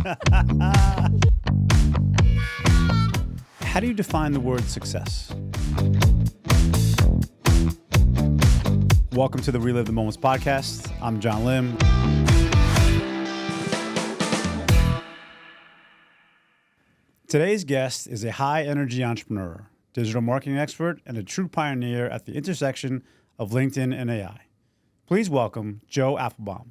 How do you define the word success? Welcome to the Relive the Moments podcast. I'm John Lim. Today's guest is a high-energy entrepreneur, digital marketing expert, and a true pioneer at the intersection of LinkedIn and AI. Please welcome Joe Apfelbaum.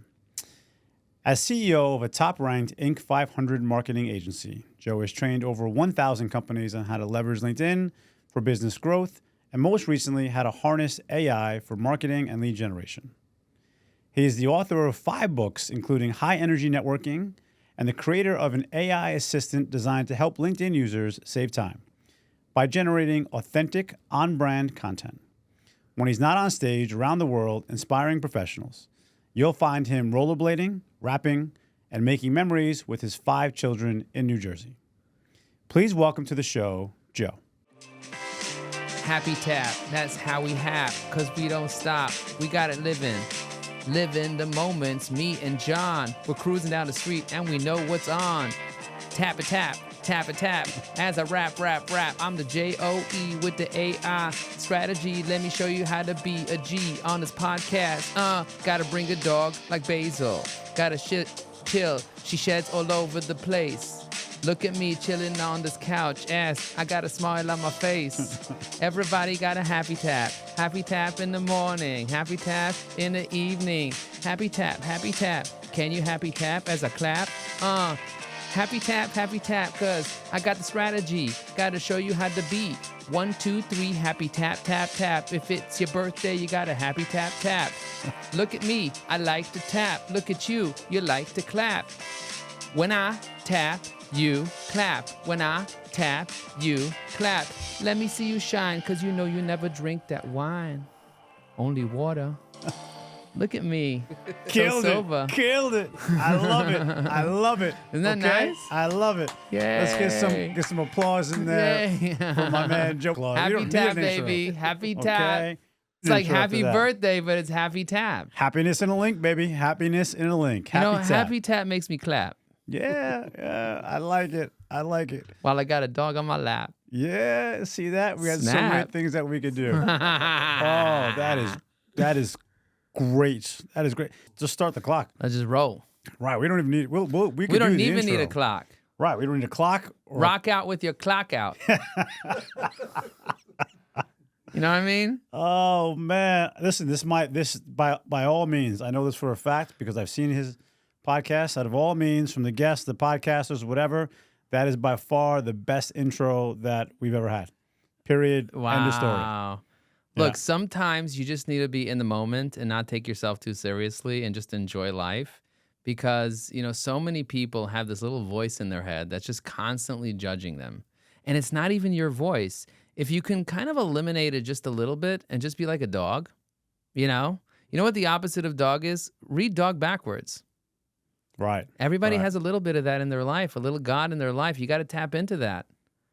As CEO of a top-ranked Inc. 500 marketing agency, Joe has trained over 1,000 companies on how to leverage LinkedIn for business growth, and most recently, how to harness AI for marketing and lead generation. He is the author of 5 books, including High Energy Networking, and the creator of an AI assistant designed to help LinkedIn users save time by generating authentic, on-brand content. When he's not on stage around the world inspiring professionals, you'll find him rollerblading, rapping, and making memories with his 5 children in New Jersey. Please welcome to the show, Joe. Happy tap, that's how we have, cause we don't stop. We got it living the moments. Me and John, we're cruising down the street and we know what's on. Tap it tap, tap it tap, as I rap. I'm the J-O-E with the A-I strategy. Let me show you how to be a G on this podcast. Gotta bring a dog like Basil. Gotta chill, she sheds all over the place. Look at me chilling on this couch, I got a smile on my face. Everybody got a happy tap. Happy tap in the morning, happy tap in the evening. Happy tap, can you happy tap as I clap? Happy tap, cause I got the strategy. Gotta show you how to be. 1, 2, 3, happy tap. If it's your birthday, you got a happy tap. Look at me, I like to tap. Look at you, you like to clap. When I tap, you clap. When I tap, you clap. Let me see you shine, cause you know you never drink that wine. Only water. Look at me. Killed sober. it. I love it. Isn't that nice? I love it. Yay. Let's get some applause in there for my man Joe. Happy tap, baby. Happy tap. Okay. It's like Intro happy after that. birthday, but it's happy tap. Happiness in a link, baby. Happiness in a link. Happy tap. Happy tap makes me clap. Yeah. I like it. While I got a dog on my lap. Yeah. See that? We had so many Snap. things that we could do. That is great. That is great. Just start the clock. Let's just roll. Right. We don't even need. We We don't even need a clock. Right. We don't need a clock. Rock out with your clock out. You know what I mean? Oh man. Listen, this by all means, I know this for a fact because I've seen his podcast. Out of all means, from the guests, the podcasters, whatever, that is by far the best intro that we've ever had. Period. Wow. End of story. Look, Yeah. sometimes you just need to be in the moment and not take yourself too seriously and just enjoy life because, so many people have this little voice in their head that's just constantly judging them. And it's not even your voice. If you can kind of eliminate it just a little bit and just be like a dog, you know what the opposite of dog is? Read dog backwards. Right. Everybody Right. has a little bit of that in their life, a little God in their life. You got to tap into that.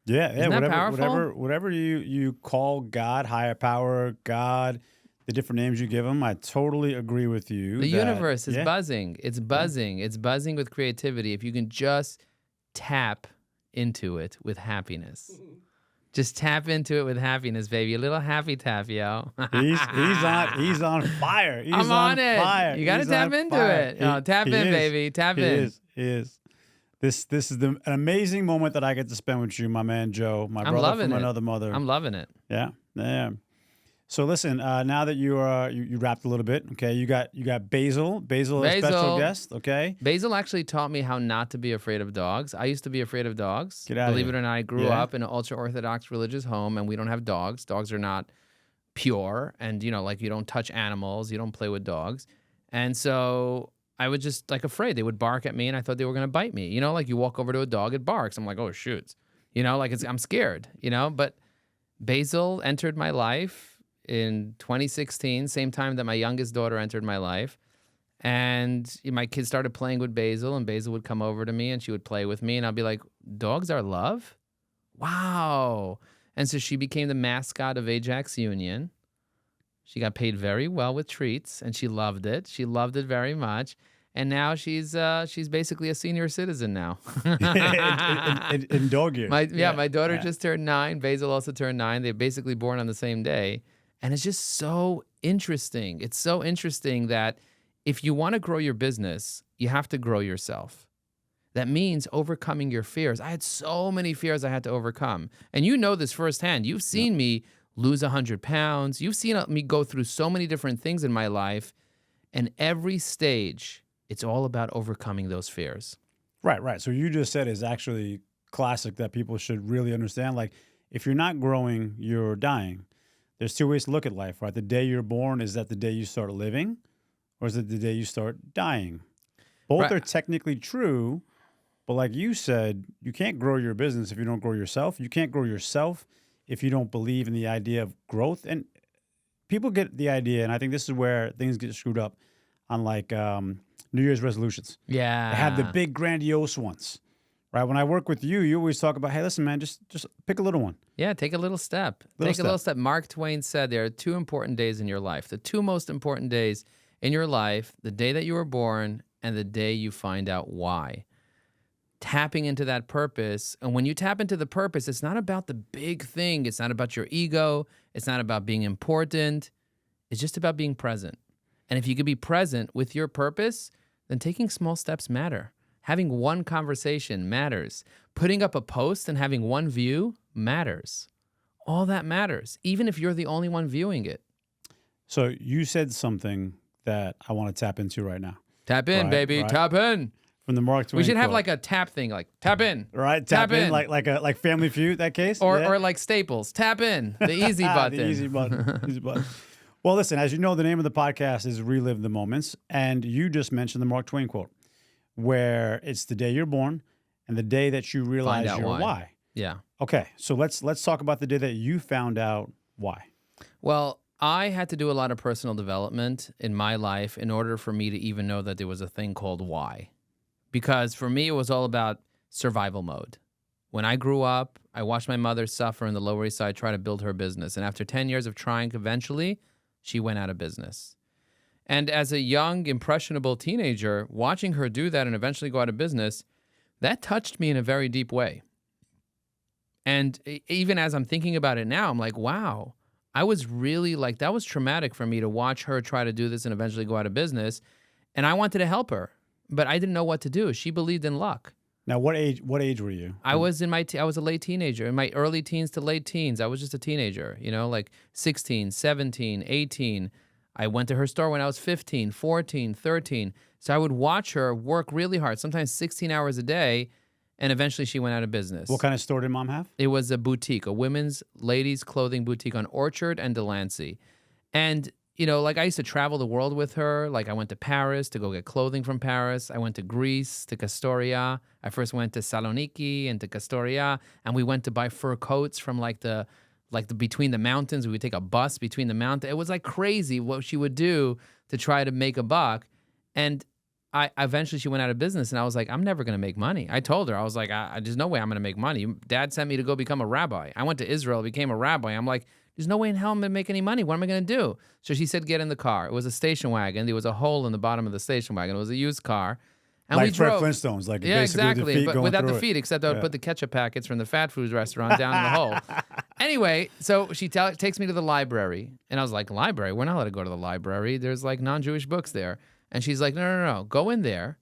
Yeah. Isn't that powerful? Whatever you call God, higher power, God, the different names you give him, I totally agree with you. The universe is yeah. buzzing. It's buzzing. It's buzzing with creativity. If you can just tap into it with happiness. Just tap into it with happiness, baby. A little happy tap, yo. He's on fire. He's I'm on it. Fire. You got to He's tap on into fire. it. Tap in, baby. Tap in. He is. This is an amazing moment that I get to spend with you, my man Joe, my brother loving from it. another mother. I'm loving it. Yeah. So listen, now that you rapped a little bit, okay, you got Basil. Basil is a special guest, okay? Basil actually taught me how not to be afraid of dogs. I used to be afraid of dogs. Get out of Believe here. it or not, I grew up in an ultra-Orthodox religious home, and we don't have dogs. Dogs are not pure, and, you don't touch animals. You don't play with dogs. And so I was just, afraid. They would bark at me, and I thought they were going to bite me. You walk over to a dog, it barks. I'm like, oh, shoot. I'm scared, But Basil entered my life in 2016, same time that my youngest daughter entered my life. And my kids started playing with Basil, and Basil would come over to me, and she would play with me, and I'd be like, dogs are love? Wow. And so she became the mascot of Ajax Union. She got paid very well with treats, and she loved it. She loved it very much. And now she's basically a senior citizen now. in dog years. My daughter just turned 9. Basil also turned 9. They're basically born on the same day. And it's just so interesting. It's so interesting that if you want to grow your business, you have to grow yourself. That means overcoming your fears. I had so many fears I had to overcome. And you know this firsthand. You've seen me lose 100 pounds. You've seen me go through so many different things in my life. And every stage, it's all about overcoming those fears. Right. So you just said is actually classic that people should really understand. Like, if you're not growing, you're dying. There's 2 ways to look at life, right? The day you're born, is that the day you start living, or is it the day you start dying? Both are technically true, but like you said, you can't grow your business if you don't grow yourself. You can't grow yourself if you don't believe in the idea of growth. And people get the idea, and I think this is where things get screwed up on like New Year's resolutions. Yeah. They have the big grandiose ones, right? When I work with you, you always talk about, hey, listen, man, just pick a little one. Yeah, take a little step. A little step. Mark Twain said there are 2 important days in your life. The 2 most important days in your life, the day that you were born and the day you find out why. Tapping into that purpose. And when you tap into the purpose, it's not about the big thing. It's not about your ego. It's not about being important. It's just about being present. And if you can be present with your purpose, then taking small steps matter. Having one conversation matters. Putting up a post and having one view matters. All that matters, even if you're the only one viewing it. So you said something that I want to tap into right now. Tap in, baby. Right. Tap in. From the Mark Twain We should have quote. like a tap thing, like tap in. Right, tap in. Like Family Feud, that case? Or like Staples, tap in, the easy button. The easy button. Easy button. Well, listen, as you know, the name of the podcast is Relive the Moments, and you just mentioned the Mark Twain quote, where it's the day you're born and the day that you realize your why. Yeah. Okay, so let's talk about the day that you found out why. Well, I had to do a lot of personal development in my life in order for me to even know that there was a thing called why. Because for me, it was all about survival mode. When I grew up, I watched my mother suffer in the Lower East Side try to build her business. And after 10 years of trying, eventually, she went out of business. And as a young, impressionable teenager, watching her do that and eventually go out of business, that touched me in a very deep way. And even as I'm thinking about it now, I'm like, wow, I was really like, that was traumatic for me to watch her try to do this and eventually go out of business. And I wanted to help her, but I didn't know what to do. She believed in luck. Now, what age were you? I was I was a late teenager, in my early teens to late teens. I was just a teenager, like 16, 17, 18. I went to her store when I was 15, 14, 13. So I would watch her work really hard, sometimes 16 hours a day, and eventually she went out of business. What kind of store did Mom have? It was a boutique, a women's, ladies' clothing boutique on Orchard and Delancey. And like I used to travel the world with her. Like I went to Paris to go get clothing from Paris. I went to Greece, to Castoria. I first went to Saloniki and to Castoria. And we went to buy fur coats from like the between the mountains. We would take a bus between the mountains. It was like crazy what she would do to try to make a buck. And eventually she went out of business. And I was like, I'm never going to make money. I told her, I was like, there's no way I'm going to make money. Dad sent me to go become a rabbi. I went to Israel, became a rabbi. I'm like, there's no way in hell I'm going to make any money. What am I going to do? So she said, get in the car. It was a station wagon. There was a hole in the bottom of the station wagon. It was a used car. And like we drove. Fred Flintstones, like yeah, exactly, the feet but going without the through feet, except I would put the ketchup packets from the fat foods restaurant down in the hole. Anyway, so she takes me to the library, and I was like, library? We're not allowed to go to the library. There's like non-Jewish books there. And she's like, no, go in there.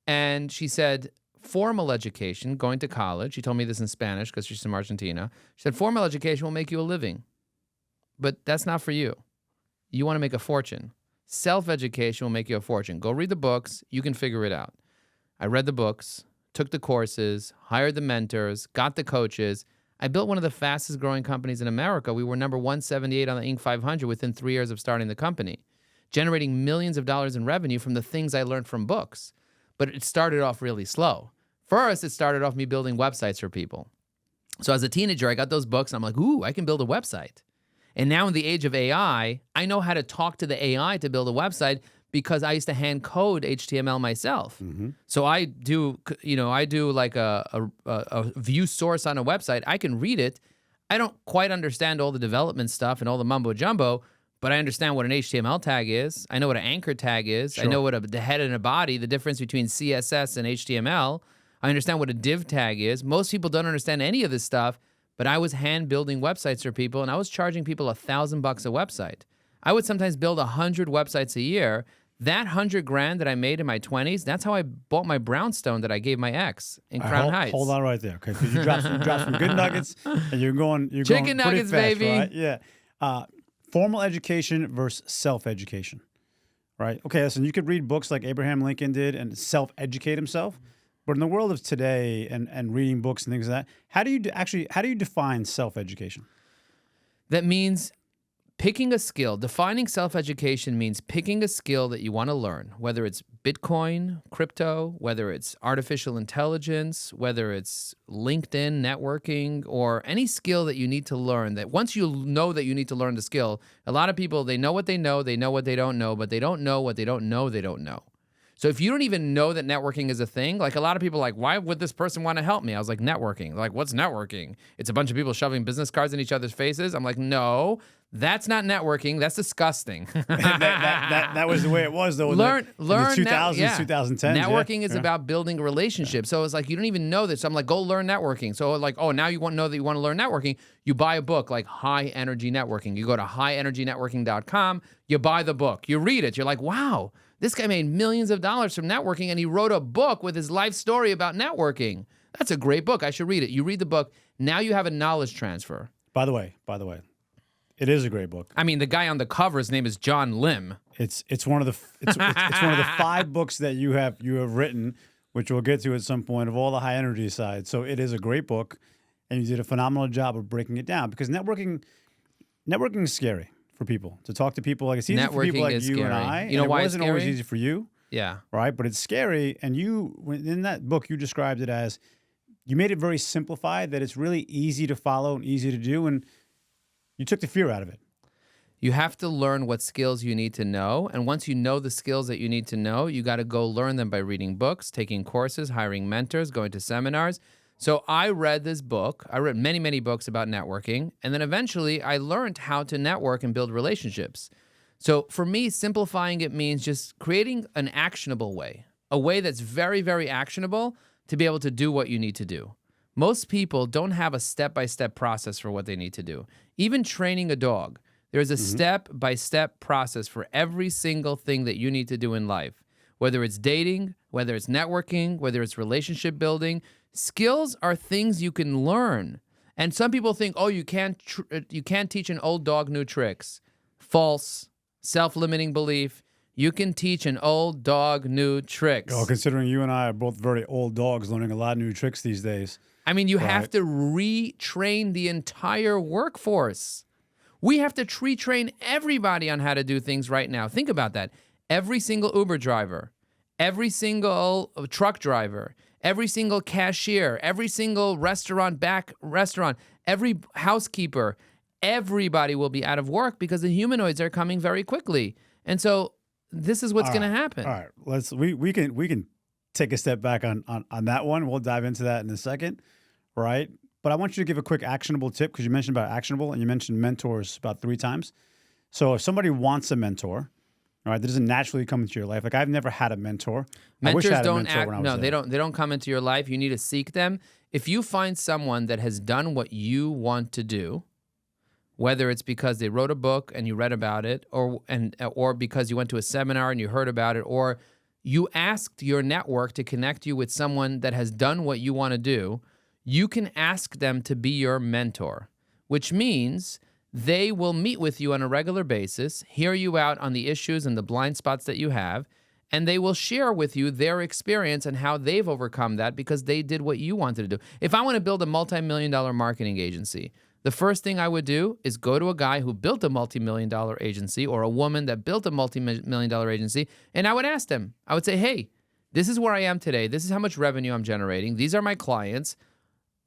And she said, formal education, going to college. She told me this in Spanish because she's from Argentina. She said, formal education will make you a living. But that's not for you. You want to make a fortune. Self-education will make you a fortune. Go read the books. You can figure it out. I read the books, took the courses, hired the mentors, got the coaches. I built one of the fastest growing companies in America. We were number 178 on the Inc. 500 within 3 years of starting the company, generating millions of dollars in revenue from the things I learned from books. But it started off really slow. First, it started off me building websites for people. So as a teenager, I got those books, and I'm like, ooh, I can build a website. And now in the age of AI, I know how to talk to the AI to build a website because I used to hand code HTML myself. Mm-hmm. So I do like a view source on a website. I can read it. I don't quite understand all the development stuff and all the mumbo jumbo, but I understand what an HTML tag is. I know what an anchor tag is. Sure. I know what the head and a body, the difference between CSS and HTML. I understand what a div tag is. Most people don't understand any of this stuff, but I was hand building websites for people, and I was charging people $1,000 a website. I would sometimes build 100 websites a year. That $100,000 that I made in my 20s, that's how I bought my brownstone that I gave my ex in Crown Heights. Hold on right there, okay? Because you dropped some good nuggets, and you're going Chicken pretty nuggets, fast, baby. Right? Yeah. Formal education versus self-education, right? Okay, listen, you could read books like Abraham Lincoln did and self-educate himself, but in the world of today and reading books and things like that, how do you define self-education? That means picking a skill. Defining self-education means picking a skill that you want to learn, whether it's Bitcoin, crypto, whether it's artificial intelligence, whether it's LinkedIn, networking, or any skill that you need to learn. That once you know that you need to learn the skill, a lot of people, they know what they know what they don't know, but they don't know what they don't know they don't know. So if you don't even know that networking is a thing, like a lot of people are like, why would this person want to help me? I was like, networking. They're like, what's networking? It's a bunch of people shoving business cards in each other's faces. I'm like, no, that's not networking. That's disgusting. that was the way it was, though. Learn in the 2000s, 2010s. Networking is about building relationships. So it's like, you don't even know this. So I'm like, go learn networking. So like, oh, now you want to know that you want to learn networking. You buy a book like High Energy Networking. You go to highenergynetworking.com. You buy the book. You read it. You're like, wow, this guy made millions of dollars from networking, and he wrote a book with his life story about networking. That's a great book. I should read it. You read the book. Now you have a knowledge transfer. By the way, it is a great book. I mean, the guy on the cover, his name is John Lim. It's one of the it's one of the 5 books that you have written, which we'll get to at some point, of all the high energy side. So it is a great book, and you did a phenomenal job of breaking it down, because networking is scary for people, to talk to people. Like, it's easy for people like you scary. and I. You know why it it's wasn't always scary? easy for you. Yeah. Right, but it's scary. And in that book, you described it as, you made it very simplified, that it's really easy to follow and easy to do, and you took the fear out of it. You have to learn what skills you need to know. And once you know the skills that you need to know, you got to go learn them by reading books, taking courses, hiring mentors, going to seminars. So I read this book. I read many, many books about networking. And then eventually I learned how to network and build relationships. So for me, simplifying it means just creating an actionable way, a way that's very, very actionable to be able to do what you need to do. Most people don't have a step-by-step process for what they need to do. Even training a dog. There's a step-by-step process for every single thing that you need to do in life, whether it's dating, whether it's networking, whether it's relationship building. Skills are things you can learn. And some people think, oh, you can't teach an old dog new tricks. False. Self-limiting belief. You can teach an old dog new tricks. Oh, considering you and I are both very old dogs learning a lot of new tricks these days. I mean, you have to retrain the entire workforce. We have to retrain everybody on how to do things right now. Think about that. Every single Uber driver, every single truck driver, every single cashier, every single restaurant, every housekeeper, everybody will be out of work because the humanoids are coming very quickly. And so this is what's going to happen. All right, we can take a step back on that one. We'll dive into that in a second, right? But I want you to give a quick actionable tip, because you mentioned about actionable and you mentioned mentors about 3 times. So if somebody wants a mentor, all right, that doesn't naturally come into your life. Like, I've never had a mentor. Mentors I wish I had don't a mentor when I was there. they don't come into your life. You need to seek them. If you find someone that has done what you want to do, whether it's because they wrote a book and you read about it, or because you went to a seminar and you heard about it, or you asked your network to connect you with someone that has done what you want to do, you can ask them to be your mentor, which means they will meet with you on a regular basis, hear you out on the issues and the blind spots that you have, and they will share with you their experience and how they've overcome that because they did what you wanted to do. If I want to build a multi-million-dollar marketing agency, the first thing I would do is go to a guy who built a multi-million-dollar agency, or a woman that built a multi-million-dollar agency, and I would ask them. I would say, hey, this is where I am today. This is how much revenue I'm generating. These are my clients.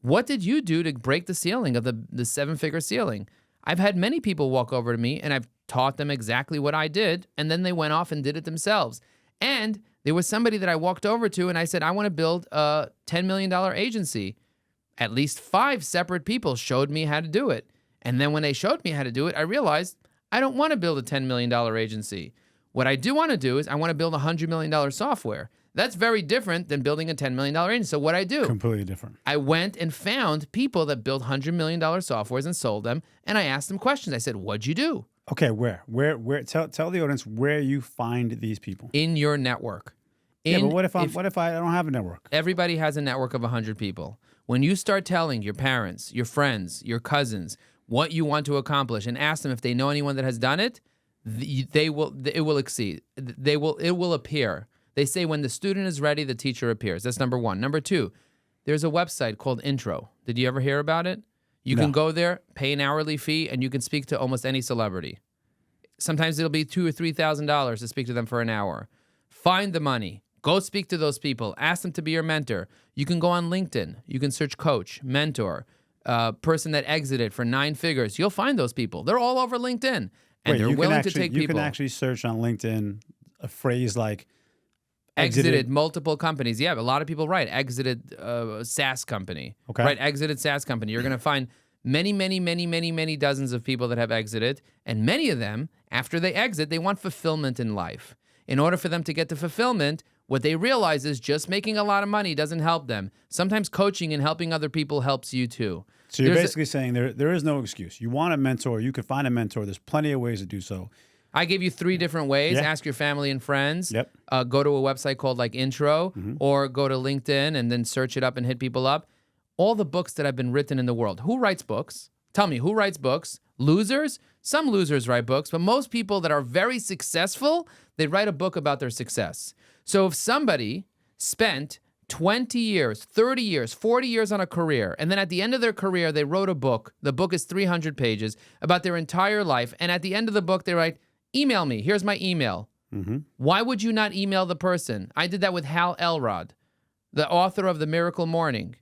What did you do to break the ceiling of the 7-figure ceiling? I've had many people walk over to me, and I've taught them exactly what I did, and then they went off and did it themselves. And there was somebody that I walked over to, and I said, I want to build a $10 million agency. At least 5 separate people showed me how to do it. And then when they showed me how to do it, I realized I don't want to build a $10 million agency. What I do want to do is I want to build a $100 million software. That's very different than building a $10 million agency. So what I do, Completely different. I went and found people that built $100 million softwares and sold them, and I asked them questions. I said, what'd you do? Okay, where? Tell the audience where you find these people. In your network. Yeah, but what if I don't have a network? Everybody has a network of 100 people. When you start telling your parents, your friends, your cousins what you want to accomplish and ask them if they know anyone that has done it, it will exceed. It will appear. They say when the student is ready, the teacher appears. That's number one. Number two, there's a website called Intro. Did you ever hear about it? You can go there, pay an hourly fee, and you can speak to almost any celebrity. Sometimes it'll be $2,000 or $3,000 to speak to them for an hour. Find the money. Go speak to those people. Ask them to be your mentor. You can go on LinkedIn. You can search coach, mentor, person that exited for 9 figures. You'll find those people. They're all over LinkedIn. And they're willing to take people. You can actually search on LinkedIn a phrase like exited multiple companies. Yeah, a lot of people write exited SaaS company. Okay. Right, exited SaaS company. You're going to find many dozens of people that have exited, and many of them, after they exit, they want fulfillment in life. In order for them to get to fulfillment, what they realize is just making a lot of money doesn't help them. Sometimes coaching and helping other people helps you too. So you're basically saying there is no excuse. You want a mentor, you could find a mentor. There's plenty of ways to do so. I gave you 3 different ways. Yeah. Ask your family and friends. Yep. Go to a website called like Intro, or go to LinkedIn and then search it up and hit people up. All the books that have been written in the world. Who writes books? Tell me, who writes books? Losers? Some losers write books, but most people that are very successful, they write a book about their success. So if somebody spent 20 years, 30 years, 40 years on a career, and then at the end of their career, they wrote a book. The book is 300 pages about their entire life. And at the end of the book, they write, email me. Here's my email. Why would you not email the person? I did that with Hal Elrod, the author of The Miracle Morning.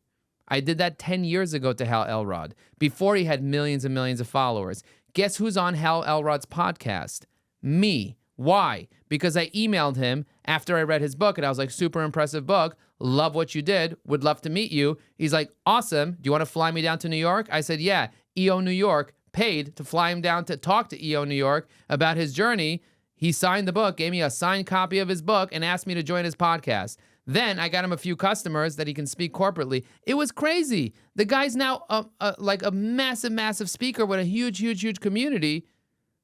I did that 10 years ago to Hal Elrod, before he had millions and millions of followers. Guess who's on Hal Elrod's podcast? Me. Why? Because I emailed him after I read his book, and I was like, super impressive book. Love what you did. Would love to meet you. He's like, awesome. Do you want to fly me down to New York? I said, yeah. EO New York paid to fly him down to talk to EO New York about his journey. He signed the book, gave me a signed copy of his book, and asked me to join his podcast. Then I got him a few customers that he can speak corporately. It was crazy. The guy's now like a massive speaker with a huge community.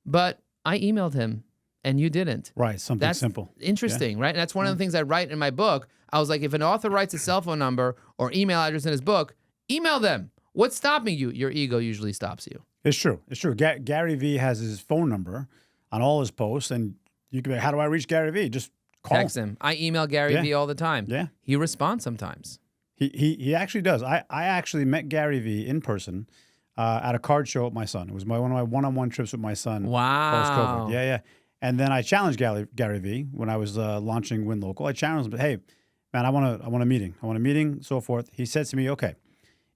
But I emailed him, and you didn't. Right, something That's simple. Interesting, right? And that's one of the things I write in my book. I was like, if an author writes a cell phone number or email address in his book, email them. What's stopping you? Your ego usually stops you. It's true. It's true. Gary Vee has his phone number on all his posts, and you can be, how do I reach Gary Vee? Just call Text him. I email Gary Vee all the time. Yeah. He responds sometimes. He actually does. I actually met Gary Vee in person at a card show with my son. It was one of my one-on-one trips with my son. Wow. Post-COVID. Yeah. And then I challenged Gary Vee when I was launching Win Local. I challenged him, hey, man, I want a meeting. I want a meeting, so forth. He said to me, okay,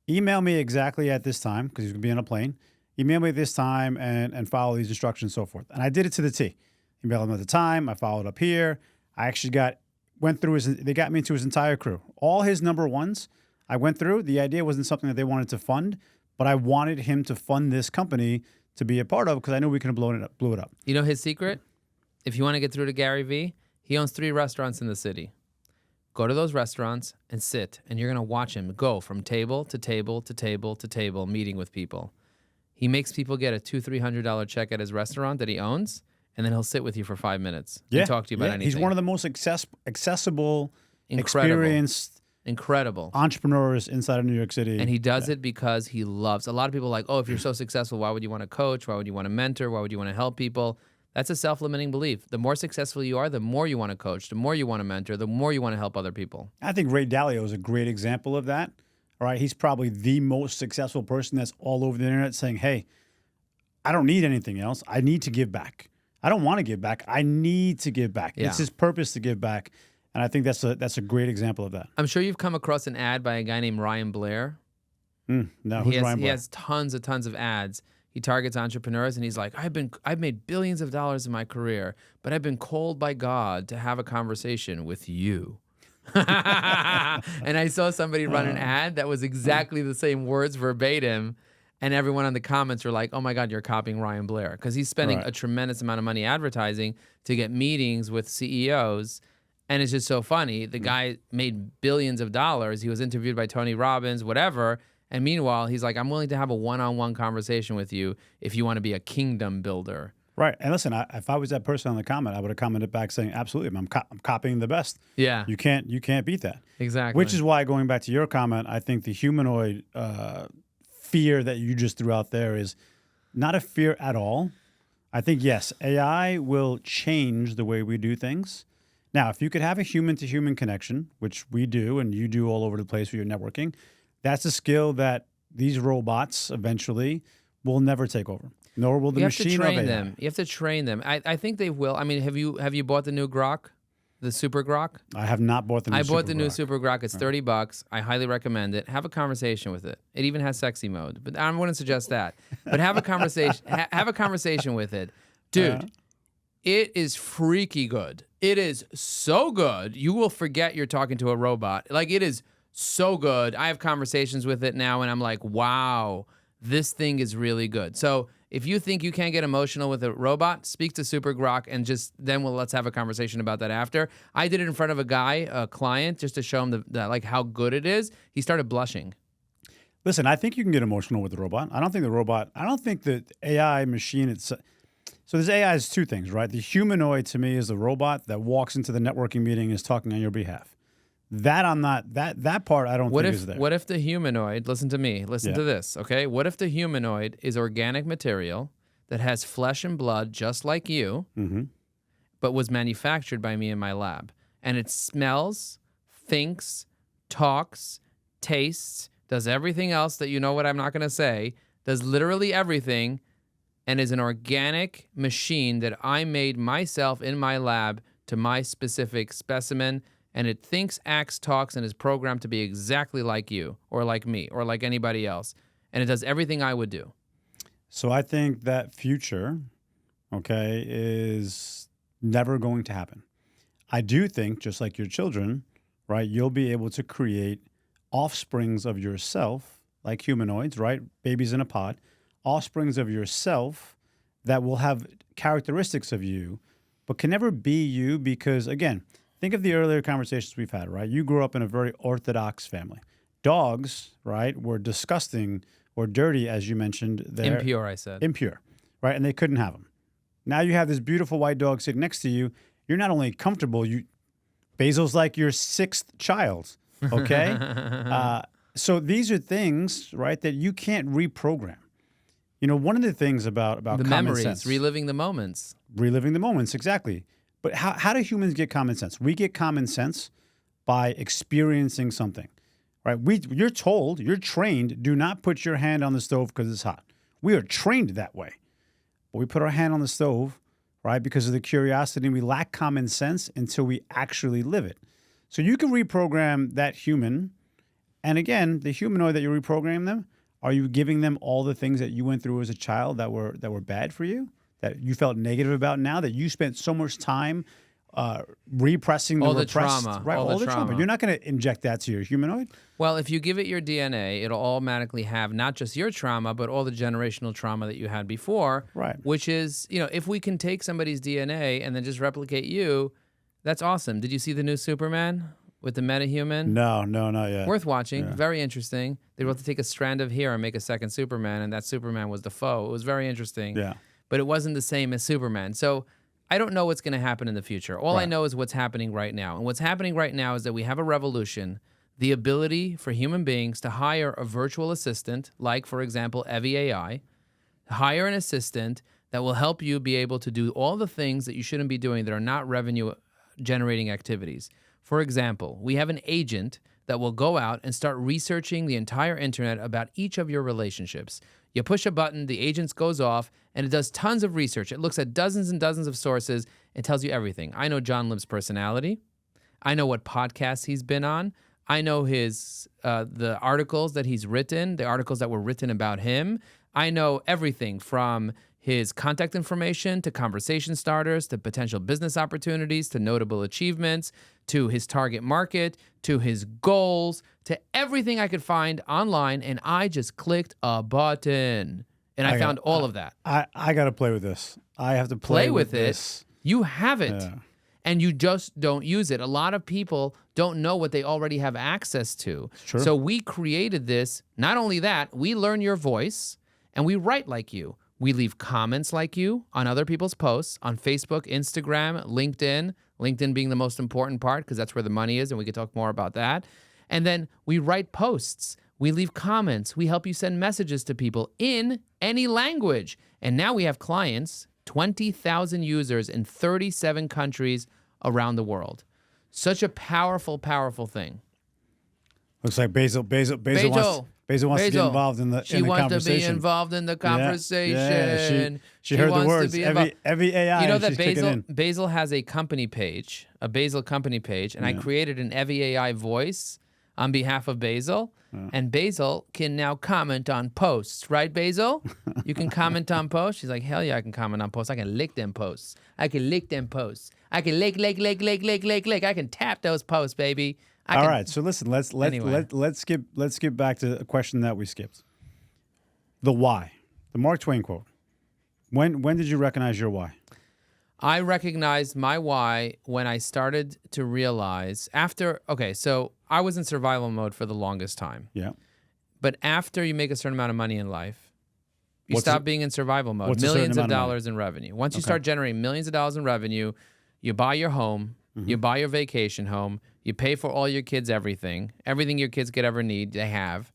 email me exactly at this time, because he's going to be on a plane. Email me at this time and follow these instructions, so forth. And I did it to the T. Emailed him at the time. I followed up here. I actually they got me into his entire crew. All his number ones I went through. The idea wasn't something that they wanted to fund, but I wanted him to fund this company to be a part of, because I knew we could have blew it up. You know his secret? If you want to get through to Gary Vee, he owns 3 restaurants in the city. Go to those restaurants and sit, and you're going to watch him go from table to table to table to table, meeting with people. He makes people get a $200-$300 check at his restaurant that he owns, and then he'll sit with you for 5 minutes and talk to you about anything. He's one of the most accessible, Incredible. experienced Incredible. entrepreneurs inside of New York City. And he does it because he loves. A lot of people are like, oh, if you're so successful, why would you want to coach? Why would you want to mentor? Why would you want to help people? That's a self-limiting belief. The more successful you are, the more you want to coach, the more you want to mentor, the more you want to help other people. I think Ray Dalio is a great example of that. All right, he's probably the most successful person that's all over the internet saying, hey, I don't need anything else. I need to give back. I don't want to give back. I need to give back. Yeah. It's his purpose to give back. And I think that's a great example of that. I'm sure you've come across an ad by a guy named Ryan Blair. No, who's Ryan Blair? He has tons of ads. He targets entrepreneurs, and he's like, I've made billions of dollars in my career, but I've been called by God to have a conversation with you. And I saw somebody run an ad that was exactly the same words verbatim. And everyone on the comments were like, oh my God, you're copying Ryan Blair. Because he's spending Right. a tremendous amount of money advertising to get meetings with CEOs. And it's just so funny. The guy made billions of dollars. He was interviewed by Tony Robbins, whatever. And meanwhile, he's like, I'm willing to have a one-on-one conversation with you if you want to be a kingdom builder. Right. And listen, if I was that person on the comment, I would have commented back saying, absolutely, I'm copying the best. Yeah, You can't beat that. exactly. Which is why, going back to your comment, I think the humanoid fear that you just threw out there is not a fear at all. I think, yes, AI will change the way we do things. Now, if you could have a human-to-human connection, which we do and you do all over the place with your networking, that's a skill that these robots eventually will never take over, nor will the you have to machine of train AI. them. You have to train them. I think they will. I mean, have you bought the new Grok, the Super Grok? I have not bought the new I bought Super the new Grok. Super Grok. It's $30. I highly recommend it. Have a conversation with it. It even has sexy mode, but I wouldn't suggest that. But have a conversation. Have a conversation with it, dude. It is freaky good. It is so good. You will forget you're talking to a robot. Like, it is so good. I have conversations with it now, and I'm like, wow, this thing is really good. So if you think you can't get emotional with a robot, speak to Super Grok, and just then let's have a conversation about that after. I did it in front of a guy, a client, just to show him like how good it is. He started blushing. Listen, I think you can get emotional with the robot. I don't think the AI machine itself. So this AI is two things, right? The humanoid to me is the robot that walks into the networking meeting and is talking on your behalf. That I'm not, that part I don't think is there. What if the humanoid, listen to me, listen to this, okay? What if the humanoid is organic material that has flesh and blood just like you, but was manufactured by me in my lab? And it smells, thinks, talks, tastes, does everything else that you know what I'm not going to say, does literally everything, and is an organic machine that I made myself in my lab to my specific specimen, and it thinks, acts, talks, and is programmed to be exactly like you or like me or like anybody else, and it does everything I would do. So I think that future, okay, is never going to happen. I do think, just like your children, right, you'll be able to create offsprings of yourself, like humanoids, right, babies in a pod, offsprings of yourself that will have characteristics of you, but can never be you because, again, think of the earlier conversations we've had, right? You grew up in a very orthodox family. Dogs, right, were disgusting or dirty, as you mentioned. Impure, I said. Impure, right? And they couldn't have them. Now you have this beautiful white dog sitting next to you. You're not only comfortable, Basil's like your sixth child, okay? So these are things, right, that you can't reprogram. You know, one of the things about the common memories, sense, reliving the moments. reliving the moments, exactly. But how do humans get common sense? We get common sense by experiencing something, right? You're told, you're trained, do not put your hand on the stove because it's hot. We are trained that way. But we put our hand on the stove, right, because of the curiosity, and we lack common sense until we actually live it. So you can reprogram that human, and again, the humanoid that you reprogram them, are you giving them all the things that you went through as a child that were bad for you, that you felt negative about now, that you spent so much time repressing the repressed, trauma, right? all the trauma. You're not going to inject that to your humanoid. Well, if you give it your DNA, it'll automatically have not just your trauma, but all the generational trauma that you had before. Right. Which is, if we can take somebody's DNA and then just replicate you, that's awesome. Did you see the new Superman with the metahuman? No, not yet. Worth watching. Yeah. Very interesting. They were able to take a strand of hair and make a second Superman, and that Superman was the foe. It was very interesting. Yeah. But it wasn't the same as Superman. So I don't know what's going to happen in the future. All I know is what's happening right now. And what's happening right now is that we have a revolution, the ability for human beings to hire a virtual assistant, like, for example, Evie AI, hire an assistant that will help you be able to do all the things that you shouldn't be doing that are not revenue-generating activities. For example, we have an agent that will go out and start researching the entire internet about each of your relationships. You push a button, the agent goes off, and it does tons of research. It looks at dozens and dozens of sources. It tells you everything. I know John Lim's personality. I know what podcasts he's been on. I know his the articles that he's written, the articles that were written about him. I know everything from his contact information to conversation starters to potential business opportunities to notable achievements to his target market to his goals, to everything I could find online, and I just clicked a button. And I found all of that. I got to play with this. I have to Play with this. it. You have it. Yeah. And you just don't use it. A lot of people don't know what they already have access to. True. So we created this. Not only that, we learn your voice and we write like you. We leave comments like you on other people's posts on Facebook, Instagram, LinkedIn. LinkedIn being the most important part because that's where the money is, and we could talk more about that. And then we write posts. We leave comments. We help you send messages to people in any language. And now we have clients, 20,000 users in 37 countries around the world. Such a powerful, powerful thing. Looks like Basil wants to get involved in the conversation. She wants to be involved in the conversation. Yeah. She heard the words. Every AI. You know that she's kicking in. Basil has a company page, a Basil company page, and I created an Evie AI voice on behalf of Basil. And Basil can now comment on posts, right, Basil? You can comment on posts. She's like, hell yeah, I can comment on posts. I can lick them posts. I can lick them posts. I can lick. I can tap those posts, baby. All right, so listen, let's skip back to a question that we skipped. The why, the Mark Twain quote. When did you recognize your why? I recognized my why when I started to realize so I was in survival mode for the longest time. Yeah. But after you make a certain amount of money in life, you stop being in survival mode. Millions of dollars in revenue. Once you start generating millions of dollars in revenue, you buy your home, you buy your vacation home, you pay for all your kids' everything your kids could ever need, they have,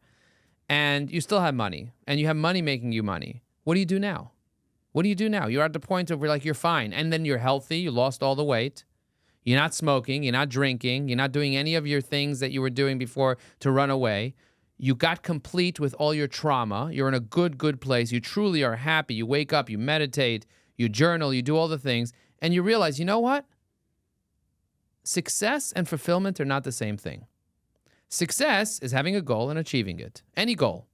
and you still have money, and you have money making you money. What do you do now? What do you do now? You're at the point of where like you're fine, and then you're healthy, you lost all the weight, you're not smoking, you're not drinking, you're not doing any of your things that you were doing before to run away. You got complete with all your trauma. You're in a good place. You truly are happy. You wake up, you meditate, you journal, you do all the things, and you realize, you know what? Success and fulfillment are not the same thing. Success is having a goal and achieving it. Any goal,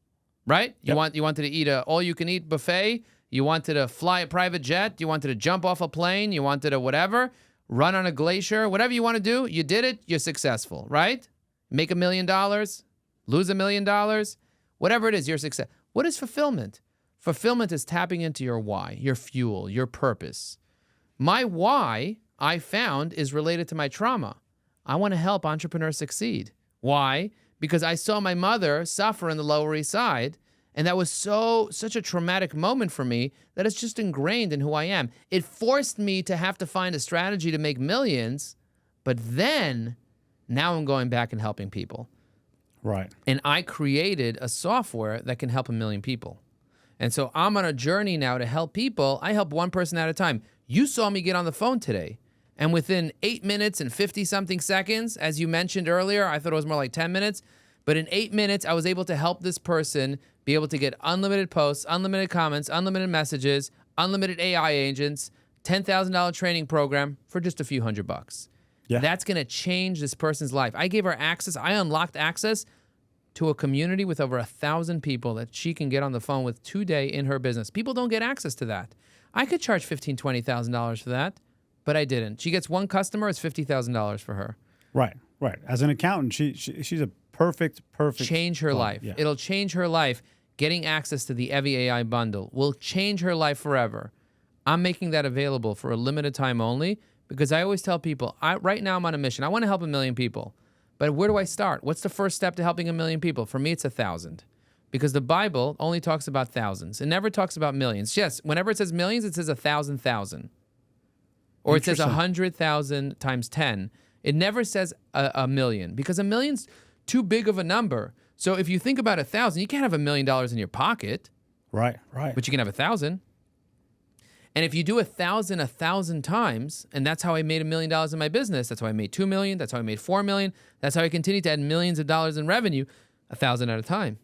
right? Yep. You wanted to eat a all-you-can-eat buffet. You wanted to fly a private jet. You wanted to jump off a plane. You wanted to whatever, run on a glacier. Whatever you want to do, you did it. You're successful, right? Make $1 million, lose $1 million, whatever it is, you're success. What is fulfillment? Fulfillment is tapping into your why, your fuel, your purpose. My why, I found, is related to my trauma. I want to help entrepreneurs succeed. Why? Because I saw my mother suffer in the Lower East Side, and that was such a traumatic moment for me that it's just ingrained in who I am. It forced me to have to find a strategy to make millions, but then now I'm going back and helping people. Right. And I created a software that can help 1 million people. And so I'm on a journey now to help people. I help one person at a time. You saw me get on the phone today. And within 8 minutes and 50-something seconds, as you mentioned earlier, I thought it was more like 10 minutes. But in 8 minutes, I was able to help this person be able to get unlimited posts, unlimited comments, unlimited messages, unlimited AI agents, $10,000 training program for just a few $100. Yeah. That's going to change this person's life. I gave her access. I unlocked access to a community with over 1,000 people that she can get on the phone with today in her business. People don't get access to that. I could charge $15,000, $20,000 for that, but I didn't. She gets one customer, it's $50,000 for her. Right. As an accountant, she's a perfect. Change her life. Yeah. It'll change her life. Getting access to the Evie AI bundle will change her life forever. I'm making that available for a limited time only because I always tell people, right now I'm on a mission. I want to help 1 million people. But where do I start? What's the first step to helping 1 million people? For me, it's 1,000. Because the Bible only talks about thousands. It never talks about millions. Yes, whenever it says millions, it says 1,000,000. Or it says 100,000 times 10. It never says a million because a million's too big of a number. So if you think about 1,000, you can't have $1 million in your pocket. Right. But you can have 1,000. And if you do 1,000 times, and that's how I made $1 million in my business. That's how I made 2 million. That's how I made 4 million. That's how I continue to add millions of dollars in revenue, 1,000 at a time.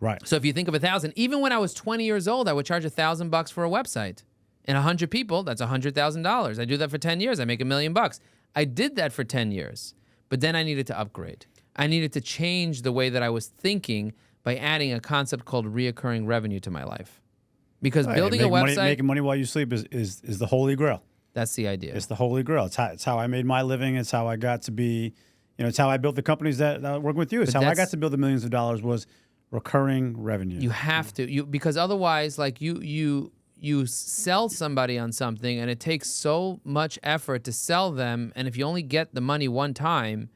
Right. So if you think of 1,000, even when I was 20 years old, I would charge $1,000 for a website. And 100 people, that's $100,000. I do that for 10 years. I make $1 million. I did that for 10 years, but then I needed to upgrade. I needed to change the way that I was thinking by adding a concept called reoccurring revenue to my life. Because building a website... making money while you sleep is the holy grail. That's the idea. It's the holy grail. It's how I made my living. It's how I got to be It's how I built the companies that are working with you. It's But how I got to build the millions of dollars was recurring revenue. You have to, because otherwise, like you sell somebody on something, and it takes so much effort to sell them. And if you only get the money one time,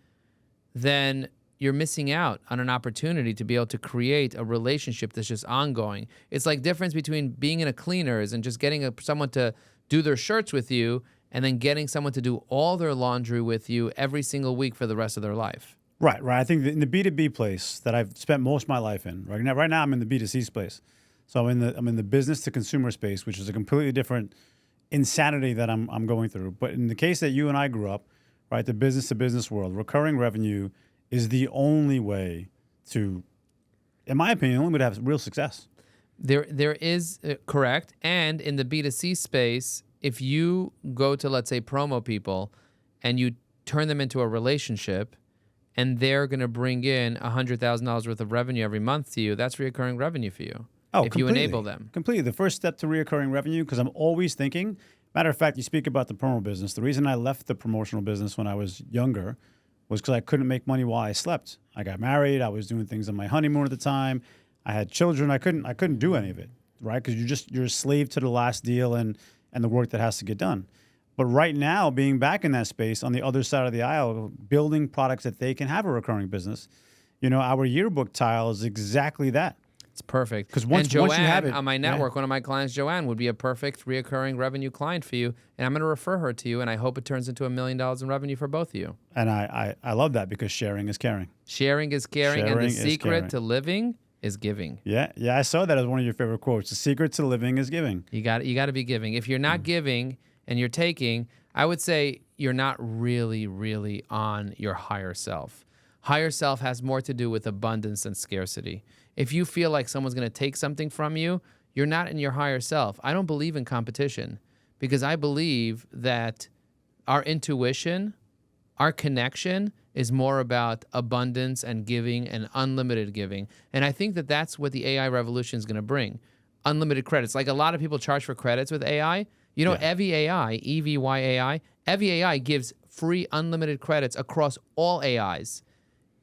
then you're missing out on an opportunity to be able to create a relationship that's just ongoing. It's like difference between being in a cleaners and just getting someone to do their shirts with you, and then getting someone to do all their laundry with you every single week for the rest of their life. Right. I think in the B2B place that I've spent most of my life in, right now I'm in the B2C space. So I'm in the business to consumer space, which is a completely different insanity that I'm going through. But in the case that you and I grew up, right, the business to business world, recurring revenue is the only way to, in my opinion, the only way to have real success. There is correct. And in the B2C space, if you go to, let's say, promo people and you turn them into a relationship, and they're going to bring in $100,000 worth of revenue every month to you, that's recurring revenue for you. Oh, if you enable them. Completely. The first step to recurring revenue, because I'm always thinking, matter of fact, you speak about the promo business. The reason I left the promotional business when I was younger was because I couldn't make money while I slept. I got married. I was doing things on my honeymoon at the time. I had children. I couldn't do any of it, right? Because you're a slave to the last deal and the work that has to get done. But right now, being back in that space on the other side of the aisle, building products that they can have a recurring business, our yearbook tile is exactly that. It's perfect. Because once you have it on my network, one of my clients, Joanne, would be a perfect reoccurring revenue client for you, and I'm going to refer her to you, and I hope it turns into $1 million in revenue for both of you. And I love that, because sharing is caring. Sharing is caring, and the secret to living is giving. Yeah, I saw that as one of your favorite quotes. The secret to living is giving. You got to be giving. If you're not giving and you're taking, I would say you're not really, really on your higher self. Higher self has more to do with abundance than scarcity. If you feel like someone's going to take something from you, you're not in your higher self. I don't believe in competition, because I believe that our intuition, our connection is more about abundance and giving and unlimited giving. And I think that that's what the AI revolution is going to bring. Unlimited credits. Like a lot of people charge for credits with AI. Evy AI, EVY-AI, Evy AI gives free unlimited credits across all AIs.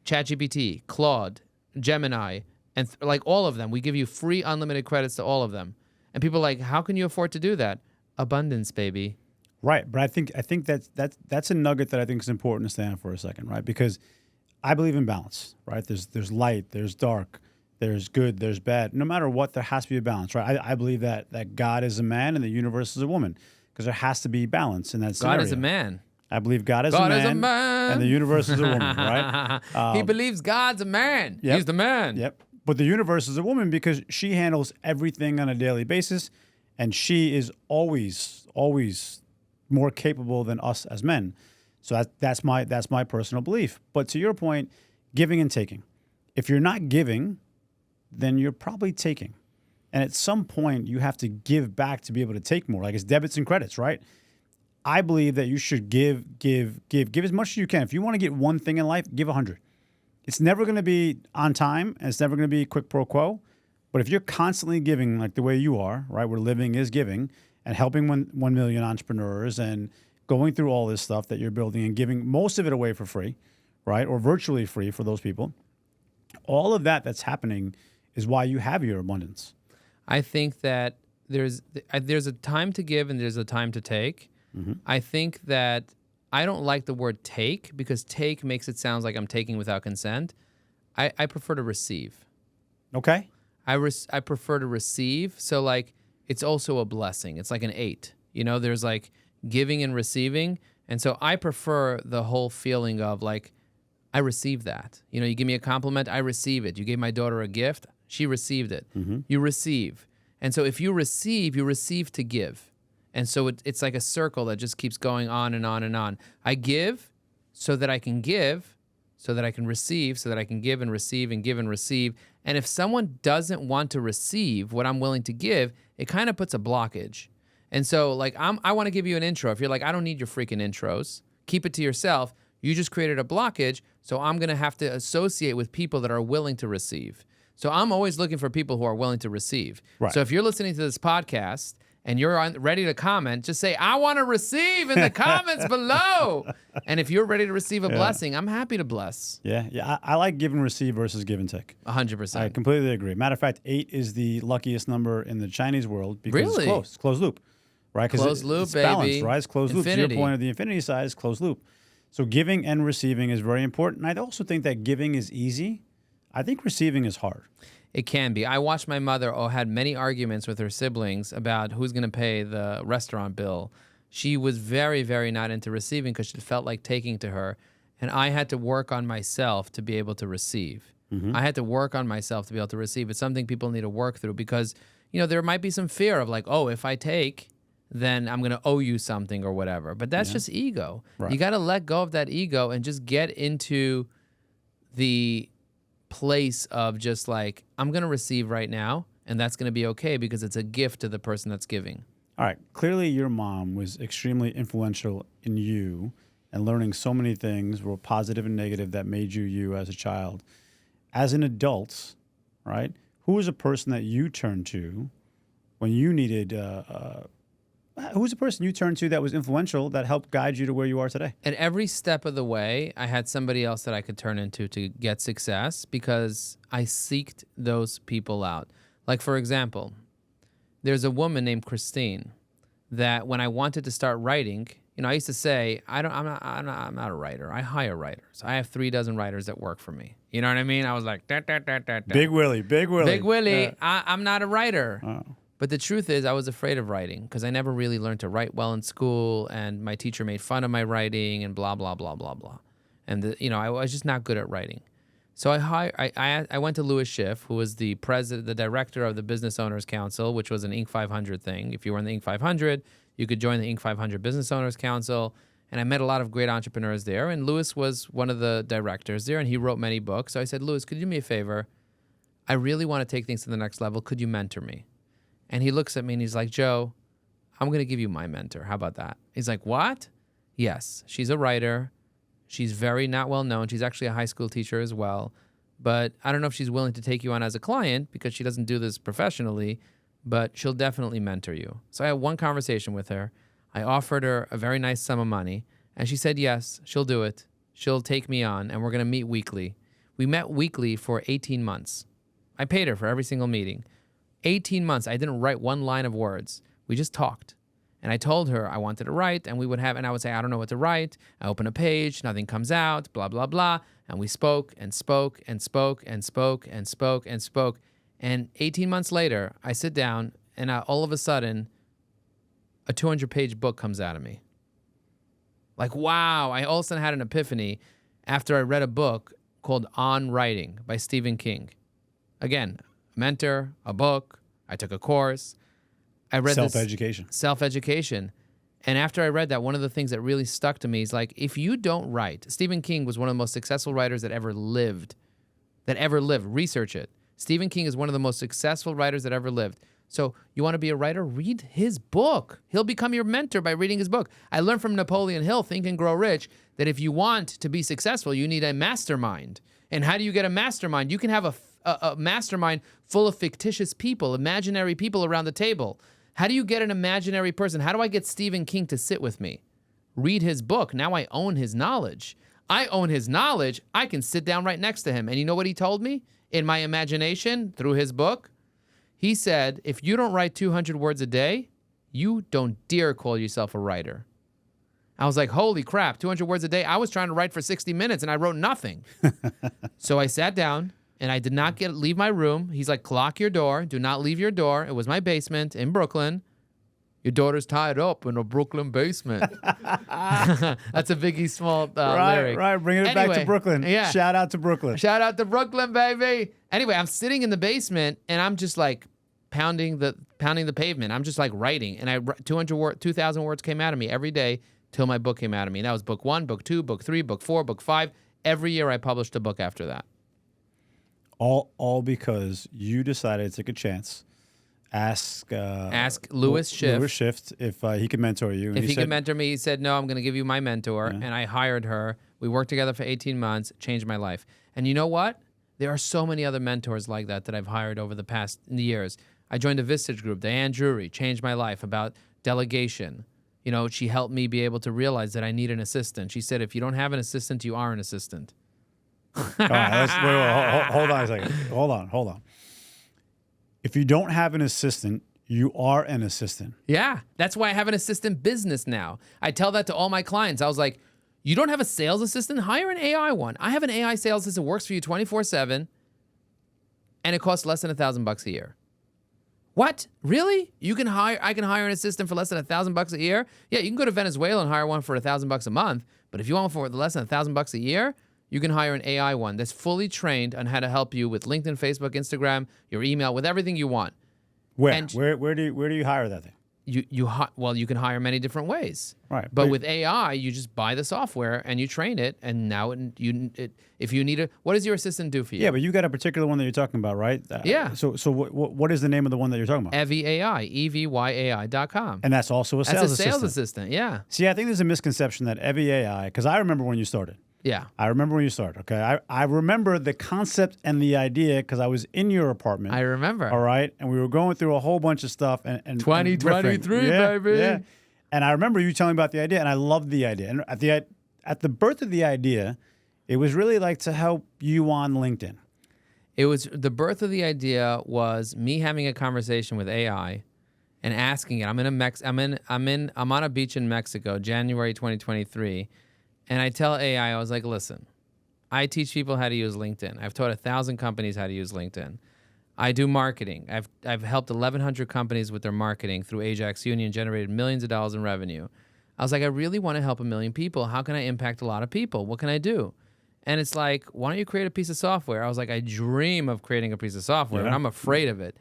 ChatGPT, Claude, Gemini, and like all of them. We give you free unlimited credits to all of them. And people are like, how can you afford to do that? Abundance, baby. Right, but I think that's a nugget that I think is important to stand for a second, right? Because I believe in balance, right? There's light, there's dark, there's good, there's bad. No matter what, there has to be a balance, right? I believe that God is a man and the universe is a woman, because there has to be balance in that scenario. God is a man. I believe God is a man, and the universe is a woman, right? He believes God's a man. Yep. He's the man. Yep. But the universe is a woman because she handles everything on a daily basis, and she is always more capable than us as men. So that's my personal belief. But to your point, giving and taking. If you're not giving, then you're probably taking. And at some point, you have to give back to be able to take more. Like it's debits and credits, right? I believe that you should give as much as you can. If you want to get one thing in life, give 100. It's never going to be on time, and it's never going to be quid pro quo. But if you're constantly giving like the way you are, right, where living is giving, and helping 1 million entrepreneurs and going through all this stuff that you're building and giving most of it away for free, right, or virtually free for those people, all of that's happening is why you have your abundance. I think that there's a time to give and there's a time to take. Mm-hmm. I think that I don't like the word take, because take makes it sound like I'm taking without consent. I prefer to receive. Okay. I prefer to receive. So like it's also a blessing. It's like an 8. There's like giving and receiving. And so I prefer the whole feeling of like, I receive that. You give me a compliment, I receive it. You gave my daughter a gift, she received it. Mm-hmm. You receive. And so if you receive to give. And so it's like a circle that just keeps going on and on and on. I give so that I can give, so that I can receive, so that I can give and receive and give and receive. And if someone doesn't want to receive what I'm willing to give, it kind of puts a blockage. And so like I want to give you an intro. If you're like, I don't need your freaking intros, keep it to yourself. You just created a blockage, so I'm going to have to associate with people that are willing to receive. So I'm always looking for people who are willing to receive. Right. So if you're listening to this podcast and you're ready to comment, just say, I want to receive in the comments below. And if you're ready to receive a blessing, I'm happy to bless. Yeah. I like give and receive versus give and take. 100%. I completely agree. Matter of fact, 8 is the luckiest number in the Chinese world because it's closed loop, right? Closed loop, it's baby. balanced, right? It's closed loop. To Infinity. your point of the infinity side, it's closed loop. So giving and receiving is very important. And I also think that giving is easy. I think receiving is hard. It can be. I watched my mother had many arguments with her siblings about who's going to pay the restaurant bill. She was very, very not into receiving because it felt like taking to her. And I had to work on myself to be able to receive. I had to work on myself to be able to receive. It's something people need to work through because, there might be some fear of like, oh, if I take, then I'm going to owe you something or whatever. But that's just ego. Right. You got to let go of that ego and just get into the place of just like, I'm going to receive right now, and that's going to be okay because it's a gift to the person that's giving. All right. Clearly, your mom was extremely influential in you and learning so many things, were positive and negative, that made you as a child. As an adult, right, who was a person that you turned to when you needed who was the person you turned to that was influential that helped guide you to where you are today? And every step of the way, I had somebody else that I could turn into to get success because I seeked those people out. Like, for example, there's a woman named Christine that when I wanted to start writing, I used to say, I'm not a writer. I hire writers. I have 36 writers that work for me. You know what I mean? I was like, Big Willie. Big Willie, Yeah. I'm not a writer. Oh. But the truth is, I was afraid of writing because I never really learned to write well in school, and my teacher made fun of my writing and blah, blah, blah, blah, blah. And, I was just not good at writing. So I went to Louis Schiff, who was the director of the Business Owners Council, which was an Inc. 500 thing. If you were in the Inc. 500, you could join the Inc. 500 Business Owners Council. And I met a lot of great entrepreneurs there. And Louis was one of the directors there, and he wrote many books. So I said, Louis, could you do me a favor? I really want to take things to the next level. Could you mentor me? And he looks at me and he's like, Joe, I'm going to give you my mentor. How about that? He's like, what? Yes, she's a writer. She's very not well known. She's actually a high school teacher as well. But I don't know if she's willing to take you on as a client because she doesn't do this professionally, but she'll definitely mentor you. So I had one conversation with her. I offered her a very nice sum of money, and she said, yes, she'll do it. She'll take me on, and we're going to meet weekly. We met weekly for 18 months. I paid her for every single meeting. 18 months, I didn't write one line of words. We just talked. And I told her I wanted to write, and I would say, I don't know what to write. I open a page, nothing comes out, blah, blah, blah. And we spoke and spoke and spoke and spoke and spoke and spoke. And 18 months later, I sit down, and all of a sudden, a 200-page book comes out of me. Like, wow, I all of a sudden had an epiphany after I read a book called On Writing by Stephen King. Again, a mentor, a book, I took a course. I read Self-education. Self-education. And after I read that, one of the things that really stuck to me is like, if you don't write, Stephen King was one of the most successful writers that ever lived. Research it. Stephen King is one of the most successful writers that ever lived. So you want to be a writer? Read his book. He'll become your mentor by reading his book. I learned from Napoleon Hill, Think and Grow Rich, that if you want to be successful, you need a mastermind. And how do you get a mastermind? You can have a mastermind full of fictitious people, imaginary people around the table. How do you get an imaginary person? How do I get Stephen King to sit with me? Read his book. Now I own his knowledge. I own his knowledge. I can sit down right next to him. And you know what he told me in my imagination through his book? He said, if you don't write 200 words a day, you don't dare call yourself a writer. I was like, holy crap, 200 words a day. I was trying to write for 60 minutes and I wrote nothing. So I sat down and I did not leave my room. He's like, clock your door. Do not leave your door. It was my basement in Brooklyn. Your daughter's tied up in a Brooklyn basement. That's a Biggie Small lyric. Right, bringing it back to Brooklyn. Yeah. Shout out to Brooklyn. Shout out to Brooklyn, baby. Anyway, I'm sitting in the basement and I'm just like pounding the pavement. I'm just like writing. And 2,000 words came out of me every day till my book came out of me. And that was book 1, book 2, book 3, book 4, book 5. Every year I published a book after that. All because you decided to take a chance. Ask Louis Schiff. Louis Schiff if he could mentor you. And If he could mentor me, he said, no, I'm going to give you my mentor. Yeah. And I hired her. We worked together for 18 months, changed my life. And you know what? There are so many other mentors like that I've hired over the past years. I joined a Vistage group. Diane Drury changed my life about delegation. You know, she helped me be able to realize that I need an assistant. She said, if you don't have an assistant, you are an assistant. All right, hold on a second. Hold on. If you don't have an assistant, you are an assistant. Yeah, that's why I have an assistant business now. I tell that to all my clients. I was like, you don't have a sales assistant? Hire an AI one. I have an AI sales assistant that works for you 24/7, and it costs less than $1,000 a year. What? Really? I can hire an assistant for less than $1,000 a year? Yeah, you can go to Venezuela and hire one for $1,000 a month, but if you want one for less than $1,000 a year, you can hire an AI one that's fully trained on how to help you with LinkedIn, Facebook, Instagram, your email, with everything you want. Where? And Where do you hire that thing? Well, you can hire many different ways. Right. But with AI, you just buy the software and you train it, and now if you need what does your assistant do for you? Yeah, but you got a particular one that you're talking about, right? Yeah. So what is the name of the one that you're talking about? Evy AI, EVYAI.com. And that's also a sales That's a assistant. sales assistant, yeah. See, I think there's a misconception that Evy AI, because I remember when you started. Yeah. I remember when you started, okay? I remember the concept and the idea because I was in your apartment. I rememher. All right? And we were going through a whole bunch of stuff. And 2023, riffing. baby. Yeah. And I remember you telling me about the idea, and I loved the idea. And at the birth of the idea, it was really like to help you on LinkedIn. It was the birth of the idea was me having a conversation with AI and asking it. I'm on a beach in Mexico, January 2023. And I tell AI, I was like, listen, I teach people how to use LinkedIn. I've taught 1,000 companies how to use LinkedIn. I do marketing. I've helped 1,100 companies with their marketing through Ajax Union, generated millions of dollars in revenue. I was like, I really want to help 1 million people. How can I impact a lot of people? What can I do? And it's like, why don't you create a piece of software? I was like, I dream of creating a piece of software, and I'm afraid of it.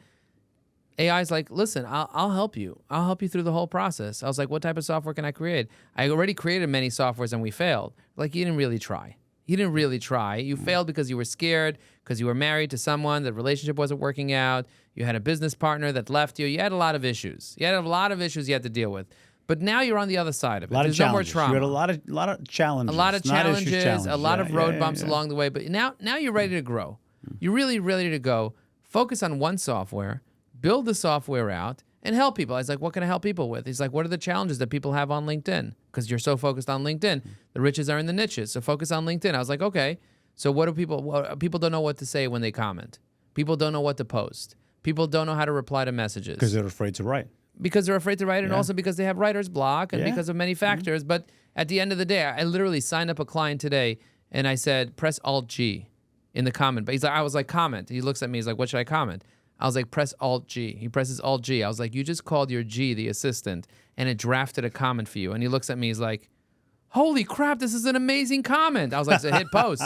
AI's like, listen, I'll help you. I'll help you through the whole process. I was like, what type of software can I create? I already created many softwares and we failed. Like, you didn't really try. You didn't really try. You failed because you were scared, because you were married to someone, the relationship wasn't working out. You had a business partner that left you. You had a lot of issues. You had to deal with. But now you're on the other side of it. There's no more trauma. You had a lot of challenges. A lot of challenges, a lot of road bumps yeah. along the way. But now you're ready to grow. You're really ready to go. Focus on one software. Build the software out and help people. I was like, what can I help people with? He's like, what are the challenges that people have on LinkedIn? Because you're so focused on LinkedIn. The riches are in the niches. So focus on LinkedIn. I was like, okay. So people don't know what to say when they comment. People don't know what to post. People don't know how to reply to messages. Because they're afraid to write. Because they're afraid to write, and also because they have writer's block and because of many factors. But at the end of the day, I literally signed up a client today and I said, press Alt-G in the comment. But I was like, comment. He looks at me, he's like, what should I comment? I was like, press Alt-G. He presses Alt-G. I was like, you just called your G the assistant, and it drafted a comment for you. And he looks at me, he's like, holy crap, this is an amazing comment. I was like, so hit post.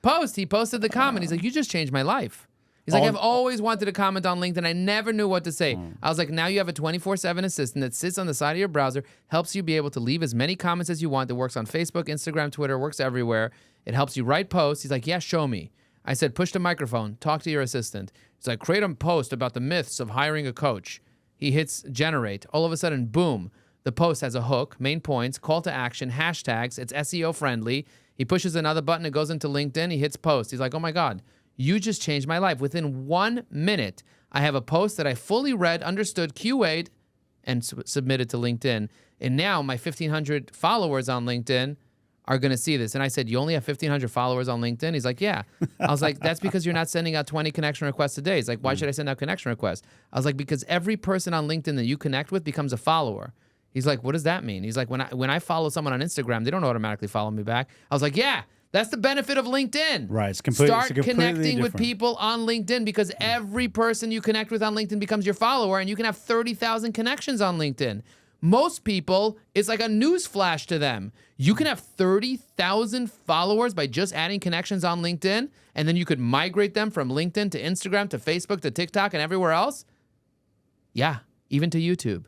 Post. He posted the comment. He's like, you just changed my life. He's like, I've always wanted to comment on LinkedIn. I never knew what to say. I was like, now you have a 24/7 assistant that sits on the side of your browser, helps you be able to leave as many comments as you want. That works on Facebook, Instagram, Twitter, works everywhere. It helps you write posts. He's like, yeah, show me. I said, push the microphone, talk to your assistant. He's like, create a post about the myths of hiring a coach. He hits generate. All of a sudden, boom, the post has a hook, main points, call to action, hashtags. It's SEO friendly. He pushes another button. It goes into LinkedIn. He hits post. He's like, oh my God, you just changed my life. Within 1 minute, I have a post that I fully read, understood, QA'd, and submitted to LinkedIn. And now my 1,500 followers on LinkedIn are going to see this. And I said, you only have 1,500 followers on LinkedIn? He's like, yeah. I was like, that's because you're not sending out 20 connection requests a day. He's like, why should I send out connection requests? I was like, because every person on LinkedIn that you connect with becomes a follower. He's like, what does that mean? He's like, when I follow someone on Instagram, they don't automatically follow me back. I was like, yeah, that's the benefit of LinkedIn. Right. Start connecting with people on LinkedIn, because every person you connect with on LinkedIn becomes your follower, and you can have 30,000 connections on LinkedIn. Most people, it's like a news flash to them. You can have 30,000 followers by just adding connections on LinkedIn, and then you could migrate them from LinkedIn to Instagram to Facebook to TikTok and everywhere else. Yeah, even to YouTube.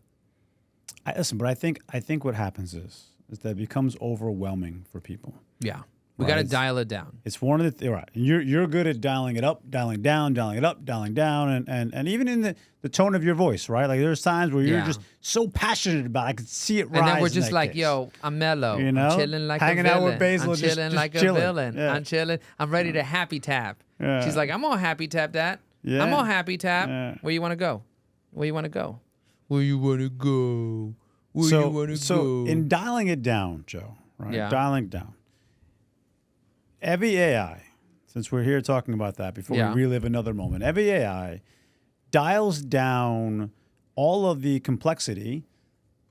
Listen, but I think what happens is that it becomes overwhelming for people. Yeah. We got to dial it down. It's one of the right. You're good at dialing it up, dialing down, dialing it up, dialing down, and even in the tone of your voice, right? Like there's times where you're just so passionate about it. I could see it rise. And then we're just like, yo, I'm mellow. You know? I'm chilling like hanging a villain. Out with Basil, I'm chilling just like chilling. a villain. Yeah. I'm chilling. I'm ready to happy tap. Yeah. She's like, I'm gonna happy tap that. Yeah. I'm all happy, Tap. Yeah. Where you want to go? Where you want to go? Where you want to go? Where you want to So go? in dialing it down, Joe, right? Yeah. Dialing it down. Every AI, since we're here talking about that before Yeah. we relive another moment, every AI dials down all of the complexity,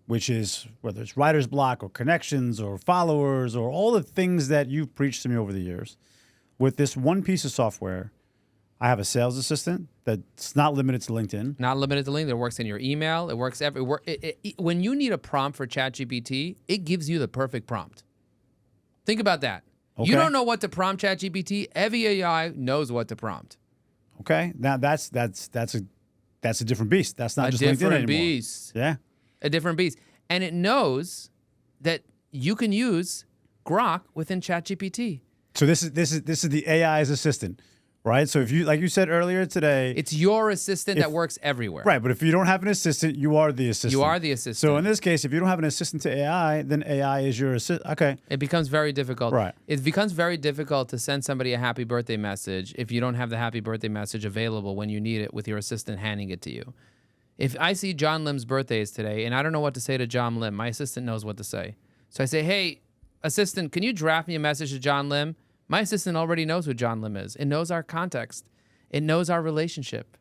which is whether it's writer's block or connections or followers or all the things that you've preached to me over the years. With this one piece of software, I have a sales assistant that's not limited to LinkedIn. Not limited to LinkedIn. It works in your email. It works everywhere. When you need a prompt for ChatGPT, it gives you the perfect prompt. Think about that. Okay. You don't know what to prompt ChatGPT. Every AI knows what to prompt. Okay, now that's a different beast. That's not A just LinkedIn different anymore. beast. Yeah. A different beast. And it knows that you can use Grok within ChatGPT. So this is the AI's assistant, right? So if you, like you said earlier today, It's your assistant that works everywhere. right. But if you don't have an assistant, you are the assistant. You are the assistant. So in this case, if you don't have an assistant to AI, then AI is your assistant. Okay. It becomes very difficult. Right. It becomes very difficult to send somebody a happy birthday message if you don't have the happy birthday message available when you need it with your assistant handing it to you. If I see John Lim's birthday is today and I don't know what to say to John Lim, my assistant knows what to say. So I say, hey, assistant, can you draft me a message to John Lim? My assistant already knows who John Lim is. It knows our context. It knows our relationship.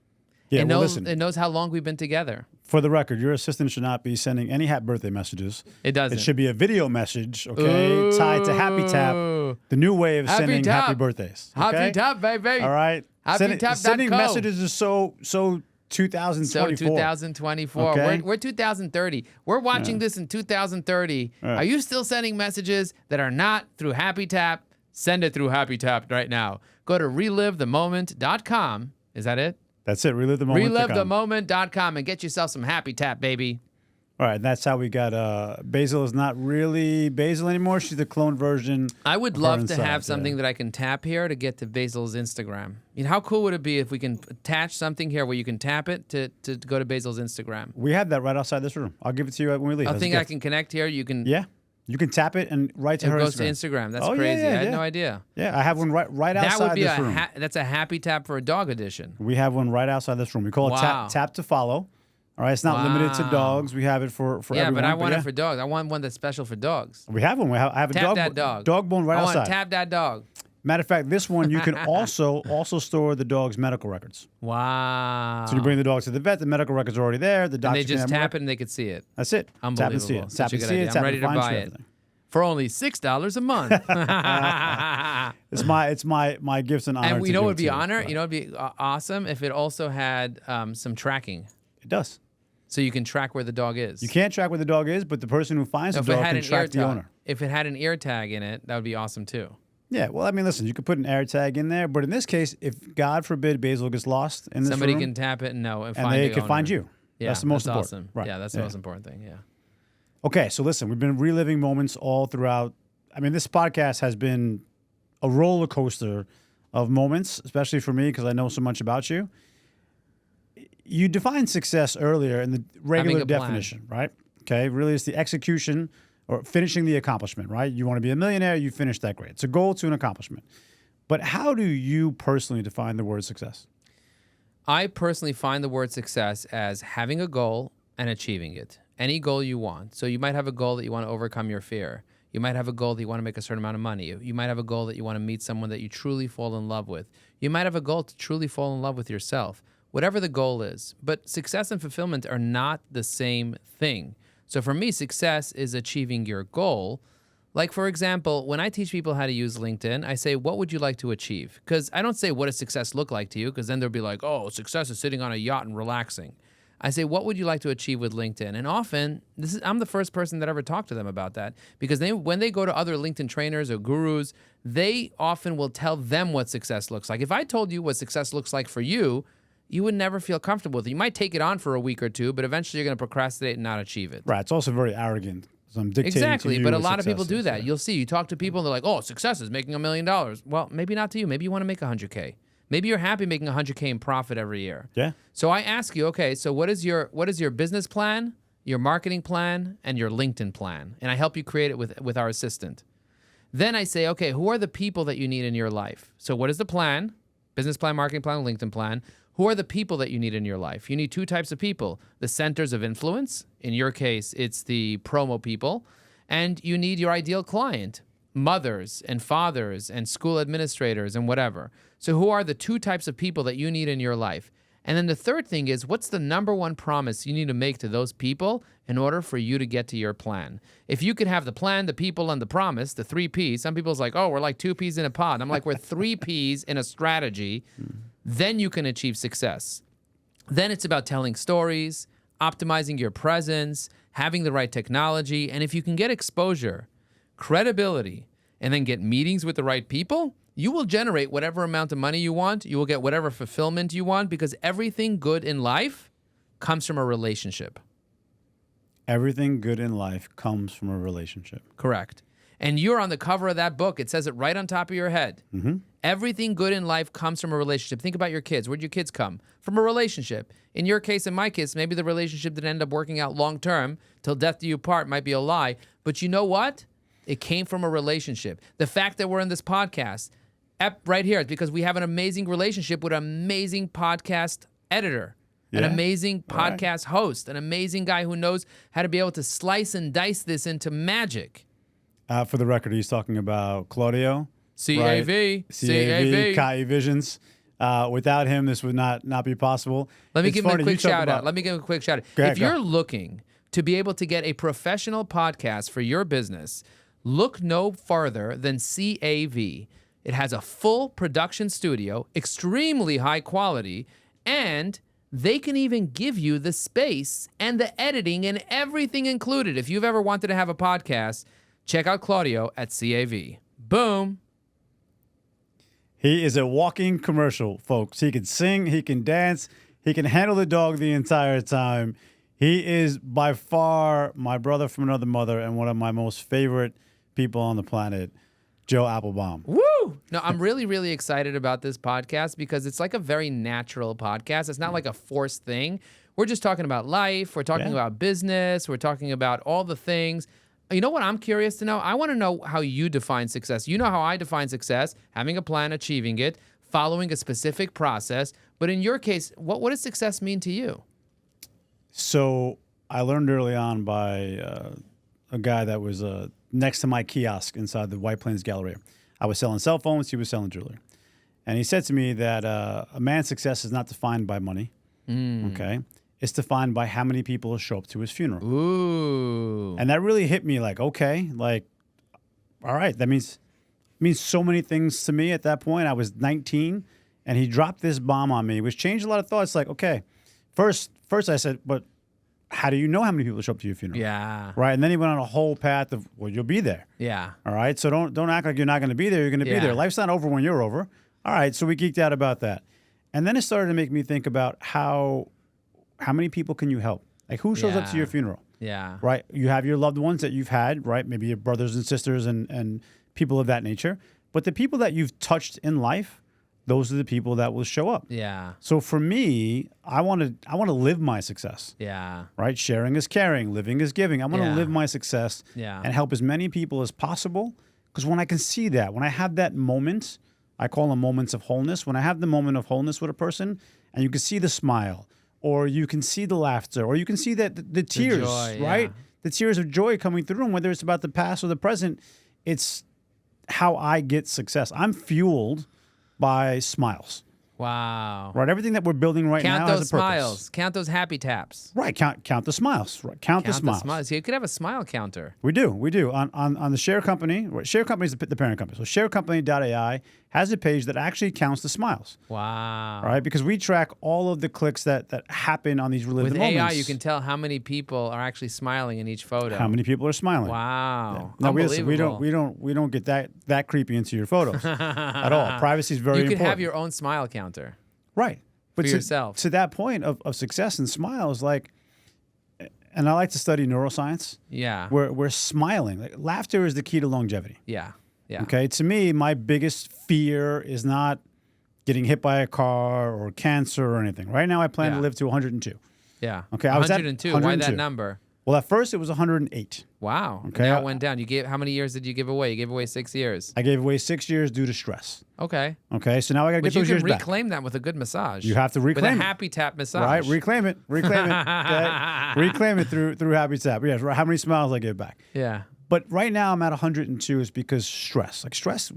Yeah. It Well, knows, listen. it knows how long we've been together. For the record, your assistant should not be sending any happy birthday messages. It doesn't. It should be a video message, okay, tied to Happy Tap, the new way of Happy sending Tap. happy birthdays. Happy okay? tap, baby. All right. HappyTap.co. Sending messages is so 2024. So 2024. Okay. We're 2030. We're watching this in 2030. Are you still sending messages that are not through Happy Tap? Send it through Happy Tap right now. Go to relivethemoment.com. Is that it? That's it. Relive the moment. Relivethemoment.com and get yourself some Happy Tap, baby. All right. That's how we got. Basil is not really Basil anymore. She's the clone version. I would of her love to inside, have something that I can tap here to get to Basil's Instagram. You know, how cool would it be if we can attach something here where you can tap it to go to Basil's Instagram? We have that right outside this room. I'll give it to you when we leave. I as a think I gift. can connect here. You can. Yeah. You can tap it and write to It her goes Instagram. to Instagram. That's Oh, yeah, crazy. yeah, I had yeah. no idea. Yeah, I have one right That outside would be this room. that's a Happy Tap for a dog edition. We have one right outside this room. We call it Wow. tap to follow. All right, it's not limited to Wow. dogs. We have it for Yeah, everyone. but I want yeah. it for dogs. I want one that's special for dogs. We have one. I have a Tap that dog. dog bone right I outside. want to tap that dog. Matter of fact, this one you can also store the dog's medical records. Wow. So you bring the dog to the vet, the medical records are already there. The and doctor they just can have tap more- it and they could see it. That's it. Tap and see Unbelievable. it. Such Tap a and good see idea. it. I'm Tap ready and to find buy you it. everything. For only $6 a month. It's my gifts and honor. And you to know give what would it be to honor? Right. You know what would be awesome? If it also had some tracking. It does. So you can track where the dog is. You can't track where the dog is, but the person who finds the If it dog had can an ear track the tag, owner. if it had an ear tag in it, that would be awesome too. Yeah, well, I mean, listen, you could put an air tag in there, but in this case, if God forbid Basil gets lost in this Somebody room, can tap it and and find they the can find owner. you. Yeah, That's the most important. awesome. Right. Yeah, that's the most important thing. Yeah. Okay, so listen, we've been reliving moments all throughout. I mean, this podcast has been a roller coaster of moments, especially for me because I know so much about you. You defined success earlier in the regular a plan. definition, right? Okay, really it's the execution or finishing the accomplishment, right? You want to be a millionaire, you finish that great. It's a goal to an accomplishment. But how do you personally define the word success? I personally find the word success as having a goal and achieving it. Any goal you want. So you might have a goal that you want to overcome your fear. You might have a goal that you want to make a certain amount of money. You might have a goal that you want to meet someone that you truly fall in love with. You might have a goal to truly fall in love with yourself. Whatever the goal is. But success and fulfillment are not the same thing. So for me, success is achieving your goal. Like, for example, when I teach people how to use LinkedIn, I say, what would you like to achieve? Because I don't say, what does success look like to you? Because then they'll be like, oh, success is sitting on a yacht and relaxing. I say, what would you like to achieve with LinkedIn? And often, I'm the first person that ever talked to them about that. Because when they go to other LinkedIn trainers or gurus, they often will tell them what success looks like. If I told you what success looks like for you, you would never feel comfortable with it. You might take it on for a week or two, but eventually you're going to procrastinate and not achieve it. Right. It's also very arrogant. So I'm dictating Exactly, to you but a what lot of people success do is, that. yeah. You'll see, you talk to people and they're like, oh, success is making $1 million. Well, maybe not to you. Maybe you want to make 100K. Maybe you're happy making 100K in profit every year. Yeah. So I ask you, okay, so what is your business plan, your marketing plan, and your LinkedIn plan? And I help you create it with our assistant. Then I say, okay, who are the people that you need in your life? So what is the plan? Business plan, marketing plan, LinkedIn plan. Who are the people that you need in your life? You need two types of people. The centers of influence. In your case, it's the promo people. And you need your ideal client, mothers and fathers and school administrators and whatever. So who are the two types of people that you need in your life? And then the third thing is, what's the number one promise you need to make to those people in order for you to get to your plan? If you could have the plan, the people, and the promise, the 3 Ps, some people's like, oh, we're like 2 peas in a pod. I'm like, we're 3 Ps in a strategy. Then you can achieve success. Then it's about telling stories, optimizing your presence, having the right technology. And if you can get exposure, credibility, and then get meetings with the right people, you will generate whatever amount of money you want. You will get whatever fulfillment you want, because everything good in life comes from a relationship. Everything good in life comes from a relationship. Correct. And you're on the cover of that book. It says it right on top of your head. Mm-hmm. Everything good in life comes from a relationship. Think about your kids. Where'd your kids come? From a relationship. In your case and my case, maybe the relationship didn't end up working out long term. Till death do you part might be a lie. But you know what? It came from a relationship. The fact that we're in this podcast right here is because we have an amazing relationship with an amazing podcast editor, an amazing podcast host, an amazing guy who knows how to be able to slice and dice this into magic. For the record, he's talking about Claudio. CAV. CAV, Kai Visions. Without him, this would not be possible. Let me give him a quick shout out. If you're looking to be able to get a professional podcast for your business, look no farther than CAV. It has a full production studio, extremely high quality, and they can even give you the space and the editing and everything included. If you've ever wanted to have a podcast, check out Claudio at CAV. Boom. He is a walking commercial, folks. He can sing, he can dance, he can handle the dog the entire time. He is by far my brother from another mother and one of my most favorite people on the planet, Joe Apfelbaum. Woo! No, I'm really, really excited about this podcast because it's like a very natural podcast. It's not like a forced thing. We're just talking about life. We're talking about business. We're talking about all the things. You know what I'm curious to know? I want to know how you define success. You know how I define success, having a plan, achieving it, following a specific process. But in your case, what does success mean to you? So I learned early on by a guy that was next to my kiosk inside the White Plains Galleria. I was selling cell phones. He was selling jewelry. And he said to me that a man's success is not defined by money. Okay. It's defined by how many people show up to his funeral. Ooh. And that really hit me like, okay, like, all right, that means so many things to me at that point. I was 19 and he dropped this bomb on me, which changed a lot of thoughts. Like, okay, first I said, but how do you know how many people show up to your funeral? Yeah. Right. And then he went on a whole path of, well, you'll be there. Yeah. All right. So don't act like you're not going to be there. You're going to be there. Life's not over when you're over. All right. So we geeked out about that. And then it started to make me think about how many people can you help? Like who shows up to your funeral? Yeah. Right. You have your loved ones that you've had, right? Maybe your brothers and sisters and people of that nature. But the people that you've touched in life, those are the people that will show up. Yeah. So for me, I want to live my success. Yeah. Right? Sharing is caring, living is giving. I want to live my success and help as many people as possible. Because when I can see that, when I have that moment, I call them moments of wholeness. When I have the moment of wholeness with a person and you can see the smile, or you can see the laughter, or you can see that the tears, joy, right? The tears of joy coming through, and whether it's about the past or the present, it's how I get success. I'm fueled by smiles. Wow. Right, everything that we're building right now has a purpose. Count those smiles. Count those happy taps. Right, count the smiles. Right, count the smiles. You could have a smile counter. We do. On the Share Company. Share Company is the parent company. So ShareCompany.ai has a page that actually counts the smiles. Wow. Right, because we track all of the clicks that happen on these related moments. With AI, you can tell how many people are actually smiling in each photo. How many people are smiling? Wow. Yeah. Now we don't get that creepy into your photos at all. Privacy is very important. You can have your own smile counter. Right. But for yourself. To that point of success and smiles, like, and I like to study neuroscience. Yeah. We're smiling. Like, laughter is the key to longevity. Yeah. Yeah. Okay. To me, my biggest fear is not getting hit by a car or cancer or anything. Right now, I plan to live to 102. Yeah. Okay. 102. Why that number? Well, at first it was 108. Wow. Okay. Now it went down. How many years did you give away? You gave away 6 years. I gave away 6 years due to stress. Okay. Okay, so now I got to But get you those can years back. reclaim that with a good massage. You have to reclaim with a it. happy tap massage. Right, reclaim it. Okay? Reclaim it through Happy Tap. Yeah, how many smiles I get back. Yeah. But right now I'm at 102 is because stress. Like stress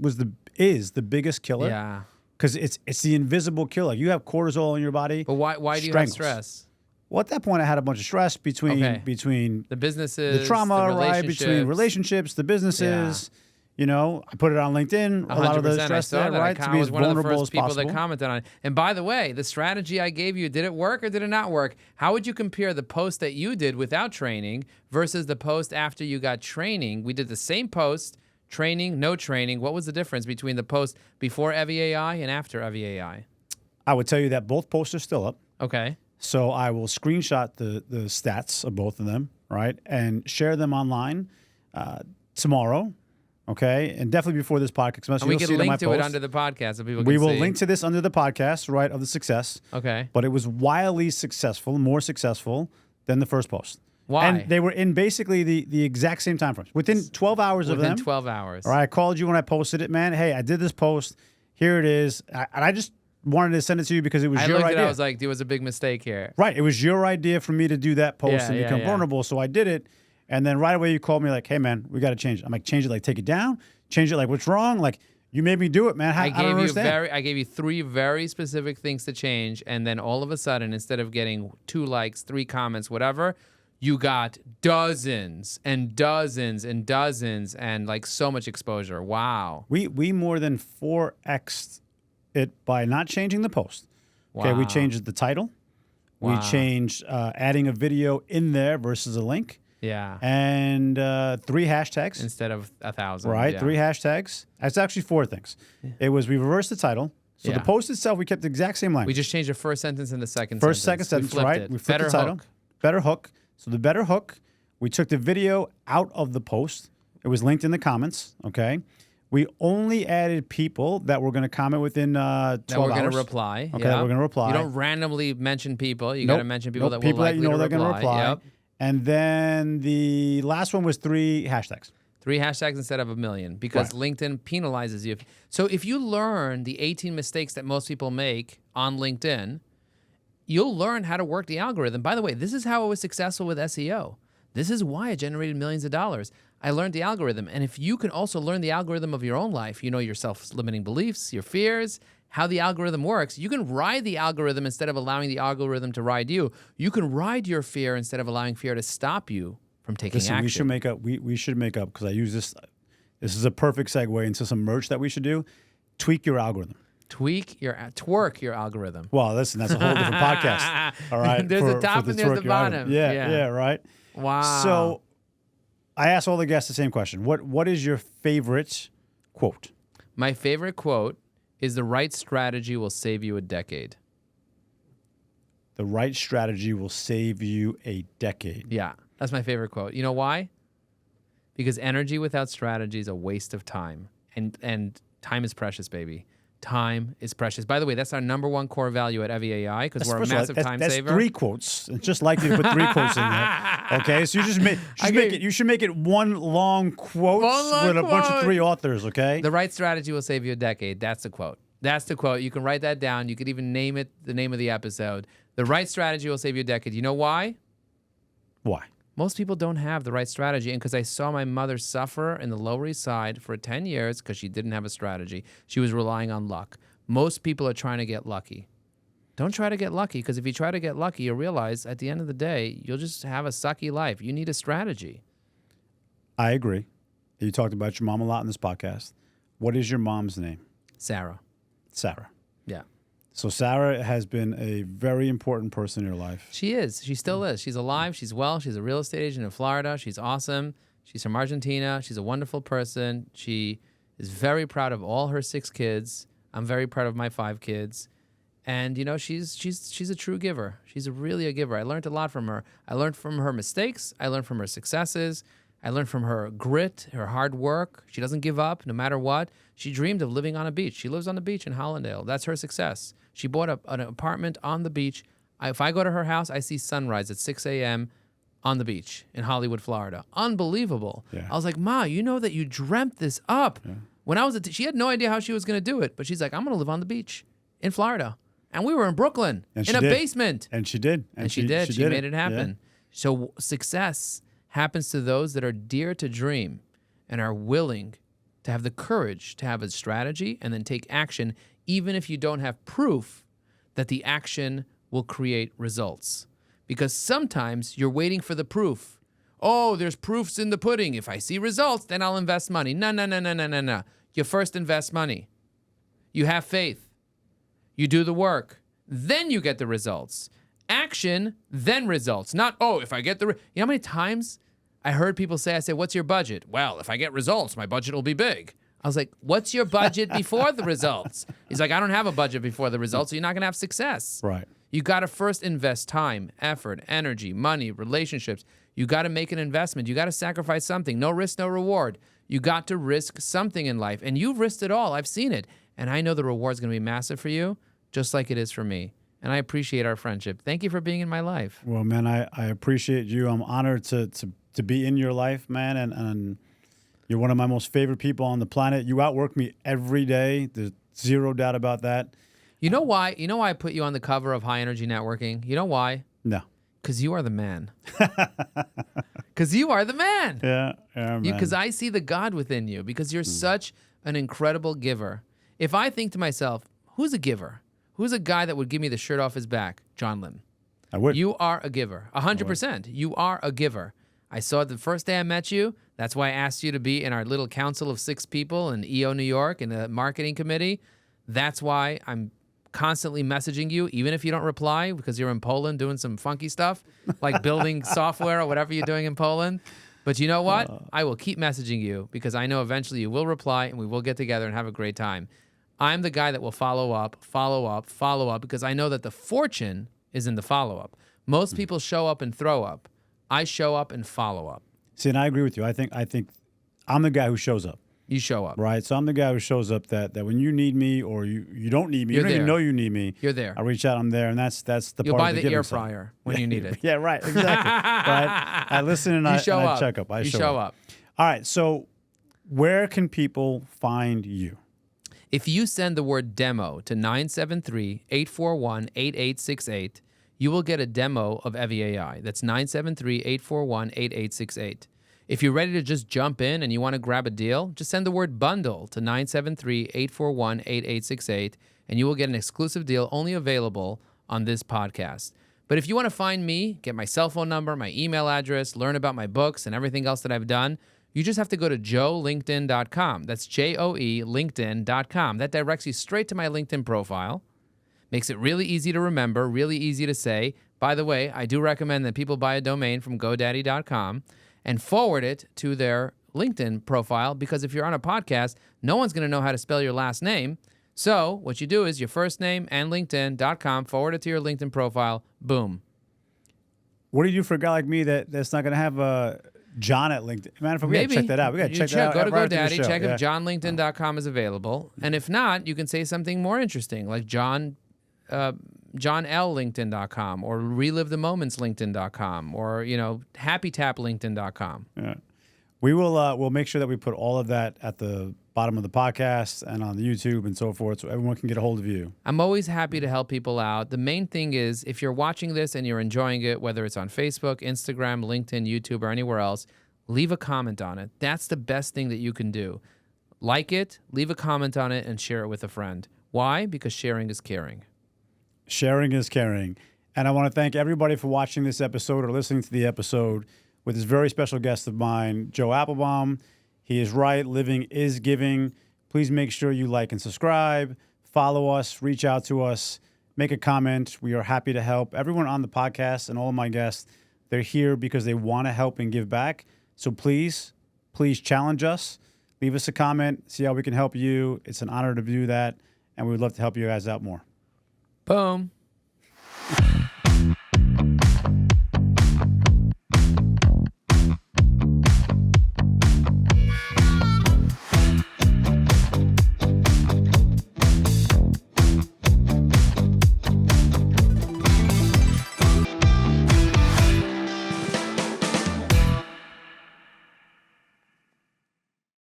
is the biggest killer. Yeah. Because it's the invisible killer. You have cortisol in your body. But why do you have stress? Well, at that point, I had a bunch of stress between the businesses, the trauma, the right? Between relationships, the businesses. Yeah. You know, I put it on LinkedIn. 100%. A lot of the stress there, right? To be as one of the vulnerable as first people possible. that commented on it. And by the way, the strategy I gave you, did it work or did it not work? How would you compare the post that you did without training versus the post after you got training? We did the same post, training, no training. What was the difference between the post before EviAI and after EviAI? I would tell you that both posts are still up. Okay. So I will screenshot the stats of both of them, right, and share them online tomorrow, okay, and definitely before this podcast. And we can link to it under the podcast so people can see. We will link to this under the podcast, right, of the success. Okay. But it was wildly successful, more successful than the first post. Why? And they were in basically the exact same time frames. Within 12 hours of them. Within 12 hours. All right, I called you when I posted it, man. Hey, I did this post. Here it is. And I just wanted to send it to you because it was your idea. I was like, there was a big mistake here. Right. It was your idea for me to do that post and become vulnerable. So I did it. And then right away you called me like, hey, man, we got to change it. I'm like, change it, like take it down. Change it, like what's wrong? Like you made me do it, man. I don't understand. I gave you 3 very specific things to change. And then all of a sudden, instead of getting 2 likes, 3 comments, whatever, you got dozens and dozens and dozens and like so much exposure. Wow. We more than 4x'd it by not changing the post. Wow. Okay, we changed the title. Wow. We changed adding a video in there versus a link. Yeah. And 3 hashtags. Instead of 1,000. Right, yeah. 3 hashtags. That's actually 4 things. Yeah. It was we reversed the title. So the post itself, we kept the exact same language. We just changed the first sentence and the second second sentence, right? We flipped the title. Hook. Better hook. So the better hook, we took the video out of the post. It was linked in the comments, okay? We only added people that were going to comment within 12 hours. That we're going to reply. Okay, that we're going to reply. You don't randomly mention people. You got to mention people that will people likely that you know to they're going to reply. Yep. And then the last one was 3 hashtags. 3 hashtags instead of 1 million because LinkedIn penalizes you. So if you learn the 18 mistakes that most people make on LinkedIn, you'll learn how to work the algorithm. By the way, this is how I was successful with SEO. This is why I generated millions of dollars. I learned the algorithm. And if you can also learn the algorithm of your own life, you know your self-limiting beliefs, your fears, how the algorithm works, you can ride the algorithm instead of allowing the algorithm to ride you. You can ride your fear instead of allowing fear to stop you from taking action. We should make up. We should make up because I use this. This is a perfect segue into some merch that we should do. Tweak your algorithm. Twerk your algorithm. Well, listen, that's a whole different podcast. All right. There's the top and there's the bottom. Yeah, right. Wow. So I asked all the guests the same question. What is your favorite quote? My favorite quote is the right strategy will save you a decade. The right strategy will save you a decade. Yeah, that's my favorite quote. You know why? Because energy without strategy is a waste of time. And time is precious, baby. Time is precious. By the way, that's our #1 core value at EviAI because we're a massive time saver. That's 3 quotes. It's just like you to put 3 quotes in there. Okay, so you should make it one long quote with a bunch of 3 authors. Okay. The right strategy will save you a decade. That's the quote. That's the quote. You can write that down. You could even name it the name of the episode. The right strategy will save you a decade. You know why? Why? Most people don't have the right strategy. And because I saw my mother suffer in the Lower East Side for 10 years because she didn't have a strategy. She was relying on luck. Most people are trying to get lucky. Don't try to get lucky because if you try to get lucky, you'll realize at the end of the day, you'll just have a sucky life. You need a strategy. I agree. You talked about your mom a lot in this podcast. What is your mom's name? Sarah. Sarah. Yeah. So Sarah has been a very important person in your life. She is. She still is. She's alive. She's well. She's a real estate agent in Florida. She's awesome. She's from Argentina. She's a wonderful person. She is very proud of all her 6 kids. I'm very proud of my 5 kids. And, you know, she's a true giver. She's really a giver. I learned a lot from her. I learned from her mistakes. I learned from her successes. I learned from her grit, her hard work. She doesn't give up no matter what. She dreamed of living on a beach. She lives on the beach in Hollandale. That's her success. She bought an apartment on the beach. If I go to her house, I see sunrise at 6 a.m. on the beach in Hollywood, Florida. Unbelievable. Yeah. I was like, Ma, you know that you dreamt this up. Yeah. When I was she had no idea how she was going to do it, but she's like, I'm going to live on the beach in Florida. And we were in Brooklyn in a basement. And she did. And she did. She made it happen. Yeah. So success happens to those that are dear to dream and are willing to have the courage to have a strategy and then take action, even if you don't have proof that the action will create results. Because sometimes you're waiting for the proof. Oh, there's proofs in the pudding. If I see results, then I'll invest money. No. You first invest money. You have faith. You do the work. Then you get the results. Action, then results. Not, oh, if I get the... You know how many times I heard people say, I say, what's your budget? Well, if I get results, my budget will be big. I was like, what's your budget before the results? He's like, I don't have a budget before the results, so you're not going to have success. Right. You got to first invest time, effort, energy, money, relationships. You got to make an investment. You got to sacrifice something. No risk, no reward. You got to risk something in life. And you've risked it all. I've seen it. And I know the reward's going to be massive for you, just like it is for me. And I appreciate our friendship. Thank you for being in my life. Well, man, I appreciate you. I'm honored to be in your life, man. And you're one of my most favorite people on the planet. You outwork me every day. There's zero doubt about that. You know why? You know why I put you on the cover of High Energy Networking? You know why? No. Because you are the man. Because you are the man. Yeah, man. Because I see the God within you. Because you're such an incredible giver. If I think to myself, who's a giver? Who's a guy that would give me the shirt off his back? John Lim. I would. You are a giver. 100%. You are a giver. I saw it the first day I met you. That's why I asked you to be in our little council of 6 people in EO New York in the marketing committee. That's why I'm constantly messaging you, even if you don't reply because you're in Poland doing some funky stuff, like building software or whatever you're doing in Poland. But you know what? I will keep messaging you because I know eventually you will reply and we will get together and have a great time. I'm the guy that will follow up, because I know that the fortune is in the follow-up. Most people show up and throw up. I show up and follow up. See, and I agree with you. I think I'm the guy who shows up. You show up. Right? So I'm the guy who shows up that when you need me or you don't need me, you don't even know you need me. You're there. I reach out, I'm there, and that's the You'll part buy of the the air giving side. fryer when you need it. Yeah, right. Exactly. Right? I listen and I check up. I show up. All right. So where can people find you? If you send the word demo to 973-841-8868, you will get a demo of EviAI. That's 973-841-8868. If you're ready to just jump in and you want to grab a deal, just send the word bundle to 973-841-8868, and you will get an exclusive deal only available on this podcast. But if you want to find me, get my cell phone number, my email address, learn about my books and everything else that I've done, you just have to go to joelinkedin.com. That's J-O-E LinkedIn.com. That directs you straight to my LinkedIn profile. Makes it really easy to remember, really easy to say. By the way, I do recommend that people buy a domain from GoDaddy.com and forward it to their LinkedIn profile, because if you're on a podcast, no one's going to know how to spell your last name. So what you do is your first name and LinkedIn.com, forward it to your LinkedIn profile, boom. What do you do for a guy like me that's not going to have John at LinkedIn? Man, if we got to check that out. We got to check that out. Go to GoDaddy, check if johnlinkedin.com is available. And if not, you can say something more interesting, like JohnLinkedIn.com or ReliveTheMomentsLinkedIn.com or, HappyTapLinkedIn.com. Yeah. We will we'll make sure that we put all of that at the bottom of the podcast and on the YouTube and so forth so everyone can get a hold of you. I'm always happy to help people out. The main thing is if you're watching this and you're enjoying it, whether it's on Facebook, Instagram, LinkedIn, YouTube, or anywhere else, leave a comment on it. That's the best thing that you can do. Like it, leave a comment on it, and share it with a friend. Why? Because sharing is caring. Sharing is caring. And I want to thank everybody for watching this episode or listening to the episode with this very special guest of mine, Joe Apfelbaum. He is right. Living is giving. Please make sure you like and subscribe, follow us, reach out to us, make a comment. We are happy to help. Everyone on the podcast and all of my guests, they're here because they want to help and give back. So please challenge us. Leave us a comment. See how we can help you. It's an honor to do that. And we would love to help you guys out more. Boom.